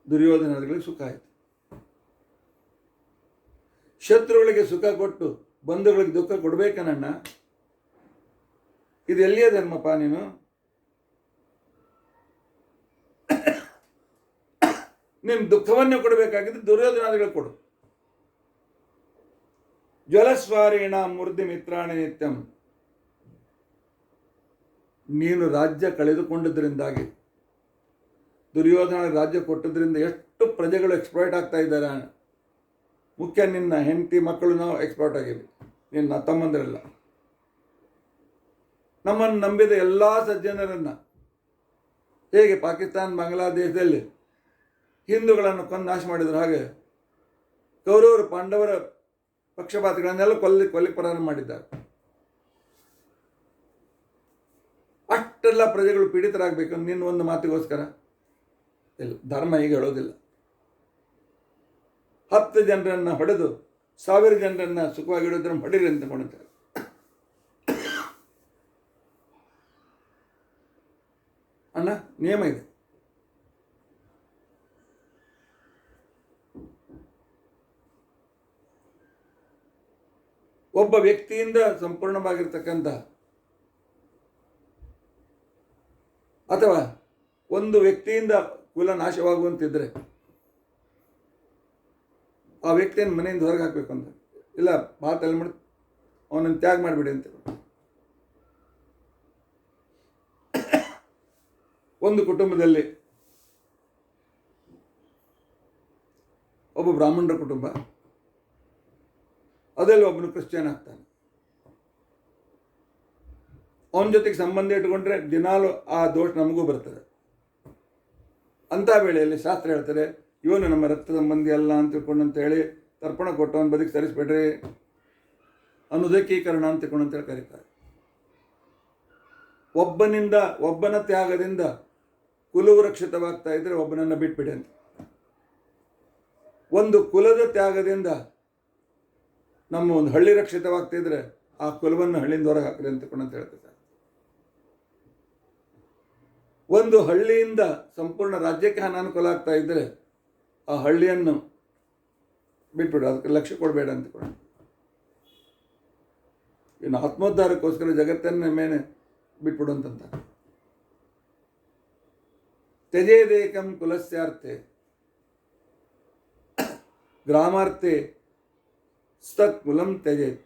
ದುರ್ಯೋಧನಗಳಿಗೆ ಸುಖ ಆಯಿತು. ಶತ್ರುಗಳಿಗೆ ಸುಖ ಕೊಟ್ಟು ಬಂಧುಗಳಿಗೆ ದುಃಖ ಕೊಡ್ಬೇಕನಣ್ಣ? ಇದು ಎಲ್ಲಿಯ ಧರ್ಮಪ್ಪ ನೀನು? ನಿನ್ನ ದುಃಖವನ್ನು ಕೊಡಬೇಕಾಗಿದ್ದು ದುರ್ಯೋಧನಾದಿಗಳು ಕೊಡು. ಜ್ವಲಸ್ವಾರೀಣ ಮೂರ್ತಿ ಮಿತ್ರಾಣಿ ನಿತ್ಯಂ. ನೀನು ರಾಜ್ಯ ಕಳೆದುಕೊಂಡಿದ್ದರಿಂದಾಗಿ, ದುರ್ಯೋಧನ ರಾಜ್ಯ ಕೊಟ್ಟದ್ರಿಂದ ಎಷ್ಟು ಪ್ರಜೆಗಳು ಎಕ್ಸ್ಪ್ಲಾಯ್ಟ್ ಆಗ್ತಾ ಇದ್ದಾರೆ. ಮುಖ್ಯ ನಿನ್ನ ಹೆಂಡತಿ ಮಕ್ಕಳು ನಾವು ಎಕ್ಸ್ಪ್ಲಾಯ್ಟ್ ಆಗಿವಿ, ನಿನ್ನ ತಮ್ಮಂದಿರೆಲ್ಲ. ನಮ್ಮನ್ನು ನಂಬಿದ ಎಲ್ಲ ಸಜ್ಜನರನ್ನು ಹೇಗೆ ಪಾಕಿಸ್ತಾನ, ಬಾಂಗ್ಲಾದೇಶದಲ್ಲಿ ಹಿಂದೂಗಳನ್ನು ಕೊಂದು ನಾಶ ಮಾಡಿದ್ರು, ಹಾಗೆ ಕೌರವರು ಪಾಂಡವರ ಪಕ್ಷಪಾತಿಗಳನ್ನೆಲ್ಲ ಕೊಲ್ಲಿಕ್ಕೆ ಪ್ರಾರಂಭ ಮಾಡಿದ್ದಾರೆ. ಅಷ್ಟೆಲ್ಲ ಪ್ರಜೆಗಳು ಪೀಡಿತರಾಗಬೇಕು ನಿನ್ನ ಒಂದು ಮಾತಿಗೋಸ್ಕರ ಇಲ್ಲ. ಧರ್ಮ ಈಗ ಹೇಳೋದಿಲ್ಲ. 10 ಜನರನ್ನು ಹೊಡೆದು 1000 ಜನರನ್ನು ಸುಖವಾಗಿಡೋದ್ರನ್ನು ಹೊಡಿರಿ ಅಂತ ಕೊಂಡ್ತಾರೆ. ಅಣ್ಣ, ನಿಯಮ ಇದೆ. ಒಬ್ಬ ವ್ಯಕ್ತಿಯಿಂದ ಸಂಪೂರ್ಣವಾಗಿರ್ತಕ್ಕಂಥ ಅಥವಾ ಒಂದು ವ್ಯಕ್ತಿಯಿಂದ ಕುಲ ನಾಶವಾಗುವಂತಿದ್ರೆ ಆ ವ್ಯಕ್ತಿಯನ್ನು ಮನೆಯಿಂದ ಹೊರಗೆ ಹಾಕಬೇಕು ಅಂತ ಇಲ್ಲ, ಮಾತಲ್ಲಿ ಮಾಡಿ ಅವನನ್ನು ತ್ಯಾಗ ಮಾಡಿಬಿಡಿ ಅಂತ. ಒಂದು ಕುಟುಂಬದಲ್ಲಿ ಒಬ್ಬ ಬ್ರಾಹ್ಮಣರ ಕುಟುಂಬ, ಅದರಲ್ಲಿ ಒಬ್ಬನು ಕ್ರಿಶ್ಚಿಯನ್ ಆಗ್ತಾನೆ. ಅವನ ಜೊತೆಗೆ ಸಂಬಂಧ ಇಟ್ಕೊಂಡ್ರೆ ದಿನಾಲು ಆ ದೋಷ ನಮಗೂ ಬರ್ತದೆ. ಅಂಥ ವೇಳೆಯಲ್ಲಿ ಶಾಸ್ತ್ರ ಹೇಳ್ತಾರೆ, ಇವನು ನಮ್ಮ ರಕ್ತ ಸಂಬಂಧಿ ಅಲ್ಲ ಅಂತ ತಿಳ್ಕೊಂಡಂತ ಹೇಳಿ ತರ್ಪಣ ಕೊಟ್ಟು ಅವನ ಬದುಕಿ ಸರಿಸ್ಬಿಡ್ರಿ, ಅನುದಕೀಕರಣ ಅಂತ ತಿಳ್ಕೊಂಡಂತೇಳಿ ಕರೀತಾರೆ. ಒಬ್ಬನ ತ್ಯಾಗದಿಂದ ಕುಲವು ರಕ್ಷಿತವಾಗ್ತಾ ಇದ್ರೆ ಒಬ್ಬನನ್ನು ಬಿಟ್ಬಿಡಿ ಅಂತ. ಒಂದು ಕುಲದ ತ್ಯಾಗದಿಂದ ನಮ್ಮ ಒಂದು ಹಳ್ಳಿ ರಕ್ಷಿತವಾಗ್ತಿದ್ರೆ ಆ ಕುಲವನ್ನು ಹಳ್ಳಿಯಿಂದ ಹೊರಗೆ ಹಾಕ್ರಿ ಅಂತ ಹೇಳ್ತಾರೆ. ಒಂದು ಹಳ್ಳಿಯಿಂದ ಸಂಪೂರ್ಣ ರಾಜ್ಯಕ್ಕೆ ಅನಾನುಕೂಲ ಆಗ್ತಾ ಇದ್ದರೆ ಆ ಹಳ್ಳಿಯನ್ನು ಬಿಟ್ಬಿಡು, ಅದಕ್ಕೆ ಲಕ್ಷ್ಯ ಕೊಡಬೇಡ ಅಂತ. ಇನ್ನು ಆತ್ಮೋದ್ಧಾರಕ್ಕೋಸ್ಕರ ಜಗತ್ತನ್ನ ಮೇಲೆ ಬಿಟ್ಬಿಡು ಅಂತಂತ. ತ್ಯಜೇದೇಕಂ ಕುಲಸ್ಯಾರ್ಥೆ ಗ್ರಾಮಾರ್ಥೆ ಸ್ತತ್ ಕುಲಂ ತ್ಯಜೇತ್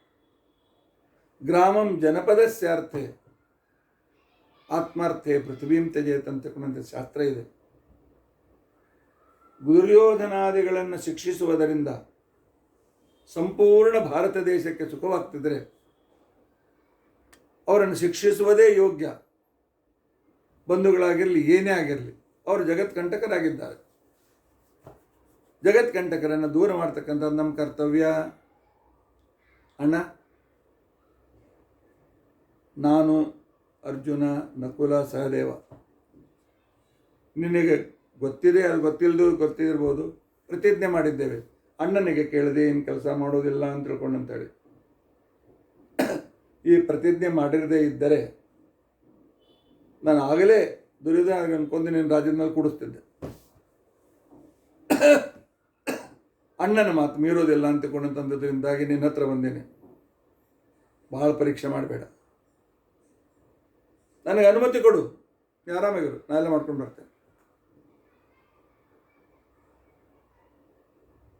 ಗ್ರಾಮಂ ಜನಪದಸ್ಯಾರ್ಥೆ ಆತ್ಮಾರ್ಥೆ ಪೃಥ್ವೀಂ ತ್ಯಜೇತ್ ಅಂತಕ್ಕಂಥ ಶಾಸ್ತ್ರ ಇದೆ. ದುರ್ಯೋಧನಾದಿಗಳನ್ನು ಶಿಕ್ಷಿಸುವುದರಿಂದ ಸಂಪೂರ್ಣ ಭಾರತ ದೇಶಕ್ಕೆ ಸುಖವಾಗ್ತಿದ್ರೆ ಅವರನ್ನು ಶಿಕ್ಷಿಸುವುದೇ ಯೋಗ್ಯ. ಬಂಧುಗಳಾಗಿರಲಿ, ಏನೇ ಆಗಿರಲಿ, ಅವರು ಜಗತ್ಕಂಟಕರಾಗಿದ್ದಾರೆ. ಜಗತ್ಕಂಟಕರನ್ನು ದೂರ ಮಾಡ್ತಕ್ಕಂಥದ್ದು ನಮ್ಮ ಕರ್ತವ್ಯ. ಅಣ್ಣ, ನಾನು ಅರ್ಜುನ, ನಕುಲ, ಸಹದೇವ, ನಿನಗೆ ಗೊತ್ತಿದೆ, ಅದು ಗೊತ್ತಿರ್ಬೋದು, ಪ್ರತಿಜ್ಞೆ ಮಾಡಿದ್ದೇವೆ, ಅಣ್ಣನಿಗೆ ಕೇಳದೆ ಏನು ಕೆಲಸ ಮಾಡೋದಿಲ್ಲ ಅಂತ ತಿಳ್ಕೊಂಡು ಅಂತೇಳಿ. ಈ ಪ್ರತಿಜ್ಞೆ ಮಾಡಿರದೇ ಇದ್ದರೆ ನಾನು ಆಗಲೇ ದುರ್ಯೋಧನ ಅನ್ಕೊಂಡು ನೀನು ರಾಜ್ಯದ ಮೇಲೆ ಕೂಡಿಸ್ತಿದ್ದೆ. ಅಣ್ಣನ ಮಾತು ಮೀರೋದಿಲ್ಲ ಅಂತಕೊಂಡಂತಂದ್ರಿಂದಾಗಿ ನಿನ್ನ ಹತ್ರ ಬಂದೇನೆ. ಬಹಳ ಪರೀಕ್ಷೆ ಮಾಡಬೇಡ, ನನಗೆ ಅನುಮತಿ ಕೊಡು, ನೀ ಆರಾಮಾಗಿರು, ನಾನೆಲ್ಲ ಮಾಡ್ಕೊಂಡು ಬರ್ತೇನೆ.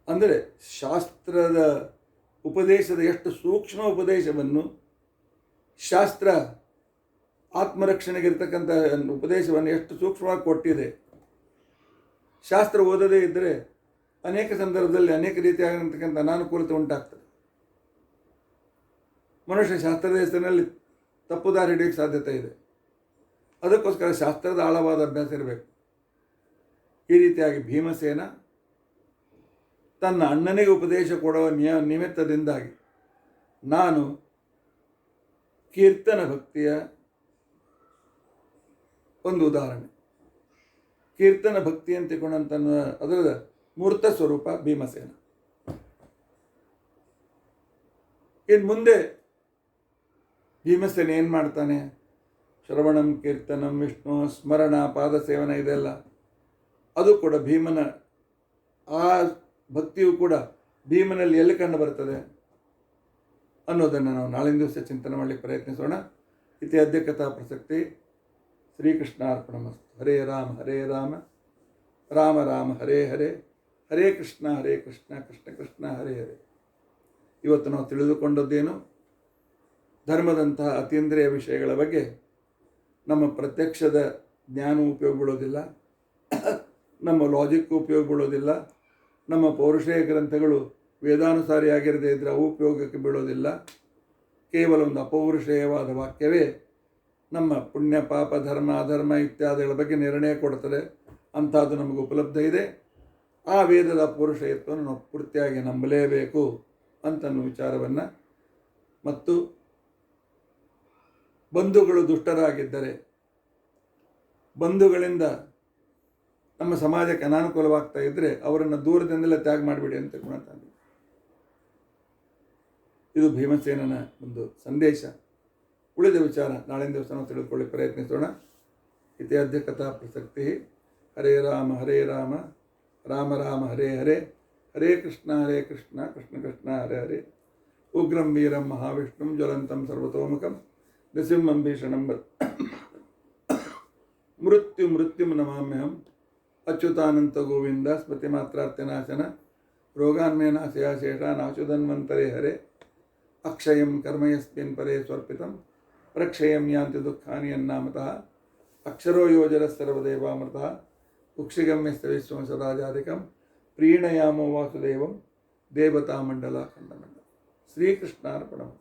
ಅಂದರೆ ಶಾಸ್ತ್ರದ ಉಪದೇಶದ ಎಷ್ಟು ಸೂಕ್ಷ್ಮ ಉಪದೇಶವನ್ನು, ಶಾಸ್ತ್ರ ಆತ್ಮರಕ್ಷಣೆಗಿರ್ತಕ್ಕಂಥ ಉಪದೇಶವನ್ನು ಎಷ್ಟು ಸೂಕ್ಷ್ಮವಾಗಿ ಕೊಟ್ಟಿದೆ. ಶಾಸ್ತ್ರ ಓದದೇ ಇದ್ದರೆ ಅನೇಕ ಸಂದರ್ಭದಲ್ಲಿ ಅನೇಕ ರೀತಿಯಾಗಿರ್ತಕ್ಕಂಥ ಅನಾನುಕೂಲತೆ ಉಂಟಾಗ್ತದೆ. ಮನುಷ್ಯ ಶಾಸ್ತ್ರದ ಹೆಸರಿನಲ್ಲಿ ತಪ್ಪು ದಾರಿ ಹಿಡಿಯೋಕ್ಕೆ ಸಾಧ್ಯತೆ ಇದೆ. ಅದಕ್ಕೋಸ್ಕರ ಶಾಸ್ತ್ರದ ಆಳವಾದ ಅಭ್ಯಾಸ ಇರಬೇಕು. ಈ ರೀತಿಯಾಗಿ ಭೀಮಸೇನ ತನ್ನ ಅಣ್ಣನಿಗೆ ಉಪದೇಶ ಕೊಡುವ ನಿಮಿತ್ತದಿಂದಾಗಿ ನಾನು ಕೀರ್ತನ ಭಕ್ತಿಯ ಒಂದು ಉದಾಹರಣೆ. ಕೀರ್ತನ ಭಕ್ತಿ ಅಂತ ತಿಳ್ಕೊಂಡಂತ ಅದರ ಮೂರ್ತ ಸ್ವರೂಪ ಭೀಮಸೇನ. ಇನ್ನು ಮುಂದೆ ಭೀಮಸೇನ ಏನು ಮಾಡ್ತಾನೆ? ಶ್ರವಣಂ, ಕೀರ್ತನಂ, ವಿಷ್ಣು ಸ್ಮರಣ, ಪಾದ ಸೇವನ, ಇದೆಲ್ಲ ಅದು ಕೂಡ ಭೀಮನ, ಆ ಭಕ್ತಿಯು ಕೂಡ ಭೀಮನಲ್ಲಿ ಎಲ್ಲಿ ಕಂಡು ಬರ್ತದೆ ಅನ್ನೋದನ್ನು ನಾವು ನಾಳಿನ ದಿವಸ ಚಿಂತನೆ ಮಾಡಲಿಕ್ಕೆ ಪ್ರಯತ್ನಿಸೋಣ. ಇತಿ ಅದ್ಯ ಕಥಾ ಪ್ರಸಕ್ತಿ. ಶ್ರೀಕೃಷ್ಣಾರ್ಪಣಮಸ್ತು. ಹರೇ ರಾಮ ಹರೇ ರಾಮ, ರಾಮ ರಾಮ ಹರೇ ಹರೇ, ಹರೇ ಕೃಷ್ಣ ಕೃಷ್ಣ ಕೃಷ್ಣ ಹರೇ ಹರೇ. ಇವತ್ತು ನಾವು ತಿಳಿದುಕೊಂಡದ್ದೇನು? ಧರ್ಮದಂತಹ ಅತೀಂದ್ರಿಯ ವಿಷಯಗಳ ಬಗ್ಗೆ ನಮ್ಮ ಪ್ರತ್ಯಕ್ಷದ ಜ್ಞಾನ ಉಪಯೋಗ ಬೀಳೋದಿಲ್ಲ, ನಮ್ಮ ಲಾಜಿಕ್ ಉಪಯೋಗ ಬೀಳೋದಿಲ್ಲ, ನಮ್ಮ ಪೌರುಷೇಯ ಗ್ರಂಥಗಳು ವೇದಾನುಸಾರಿಯಾಗಿರದೇ ಇದ್ದರೆ ಅವು ಉಪಯೋಗಕ್ಕೆ ಬೀಳೋದಿಲ್ಲ. ಕೇವಲ ಒಂದು ಅಪೌರುಷೇಯವಾದ ವಾಕ್ಯವೇ ನಮ್ಮ ಪುಣ್ಯ, ಪಾಪ, ಧರ್ಮ, ಅಧರ್ಮ ಇತ್ಯಾದಿಗಳ ಬಗ್ಗೆ ನಿರ್ಣಯ ಕೊಡ್ತದೆ. ಅಂಥದ್ದು ನಮಗೆ ಉಪಲಬ್ಧ ಇದೆ. ಆ ವೇದದ ಪೌರುಷೇಯತ್ವವನ್ನು ನಾವು ಪೂರ್ತಿಯಾಗಿ ನಂಬಲೇಬೇಕು ಅಂತನ್ನೋ ವಿಚಾರವನ್ನು, ಮತ್ತು ಬಂಧುಗಳು ದುಷ್ಟರಾಗಿದ್ದರೆ ಬಂಧುಗಳಿಂದ ನಮ್ಮ ಸಮಾಜಕ್ಕೆ ಅನಾನುಕೂಲವಾಗ್ತಾ ಇದ್ದರೆ ಅವರನ್ನು ದೂರದಿಂದಲೇ ತ್ಯಾಗ ಮಾಡಿಬಿಡಿ ಅಂತ ತಿಳ್ಕೊಳ್ತಾನೆ. ಇದು ಭೀಮಸೇನನ ಒಂದು ಸಂದೇಶ. ಉಳಿದ ವಿಚಾರ ನಾಳಿನ ದಿವಸ ನಾವು ತಿಳಿದುಕೊಳ್ಳಿ ಪ್ರಯತ್ನಿಸೋಣ. ಇತಿ ಅದ್ಯ ಕಥಾ ಪ್ರಸಕ್ತಿ. ಹರೇ ರಾಮ ಹರೇ ರಾಮ, ರಾಮ ರಾಮ ಹರೇ ಹರೇ, ಹರೇ ಕೃಷ್ಣ ಕೃಷ್ಣ ಕೃಷ್ಣ ಹರೇ ಹರೇ. ಉಗ್ರಂ ವೀರಂ ಮಹಾವಿಷ್ಣುಂ ಜ್ವಲಂತಂ ಸರ್ವತೋಮುಖಂ ನೃಸಿಂಹಂ ಭೀಷಣಂ ಮೃತ್ಯುಂ ನಮಾಮ್ಯಹಂ. ಅಚ್ಯುತಾನಂತ ಗೋವಿಂದ ಸ್ಮೃತಿ ಮಾತ್ರಾರ್ಥ ರೋಗಾನ್ಮೇ ನಾಶಯಾಶೇಷ ನಾಶುಧನ್ವಂತರೇ ಹರೇ. ಅಕ್ಷಯಂ ಕರ್ಮ ಯಸ್ಮಿನ್ ಪರೇ ಸ್ವರ್ಪಿತಂ ಪ್ರಕ್ಷಯಂ ಯಾಂತಿ ದುಃಖಾನಿ ಯನ್ನಾಮತಃ. ಅಕ್ಷರೋ ಯೋಜರ ಸರ್ವದೇವಾಮೃತಃ ಕುಕ್ಷಿಗಮ್ಯಸ್ತ ವಿಶ್ವಂ ಸದಾಜಾಧಿಕಂ ಪ್ರೀಣಯಾಮೋ ವಾಸುದೇವಂ ದೇವತಾಮಂಡಲ ಖಂಡಮಂಡಲ. ಶ್ರೀಕೃಷ್ಣಾರ್ಪಣಂ.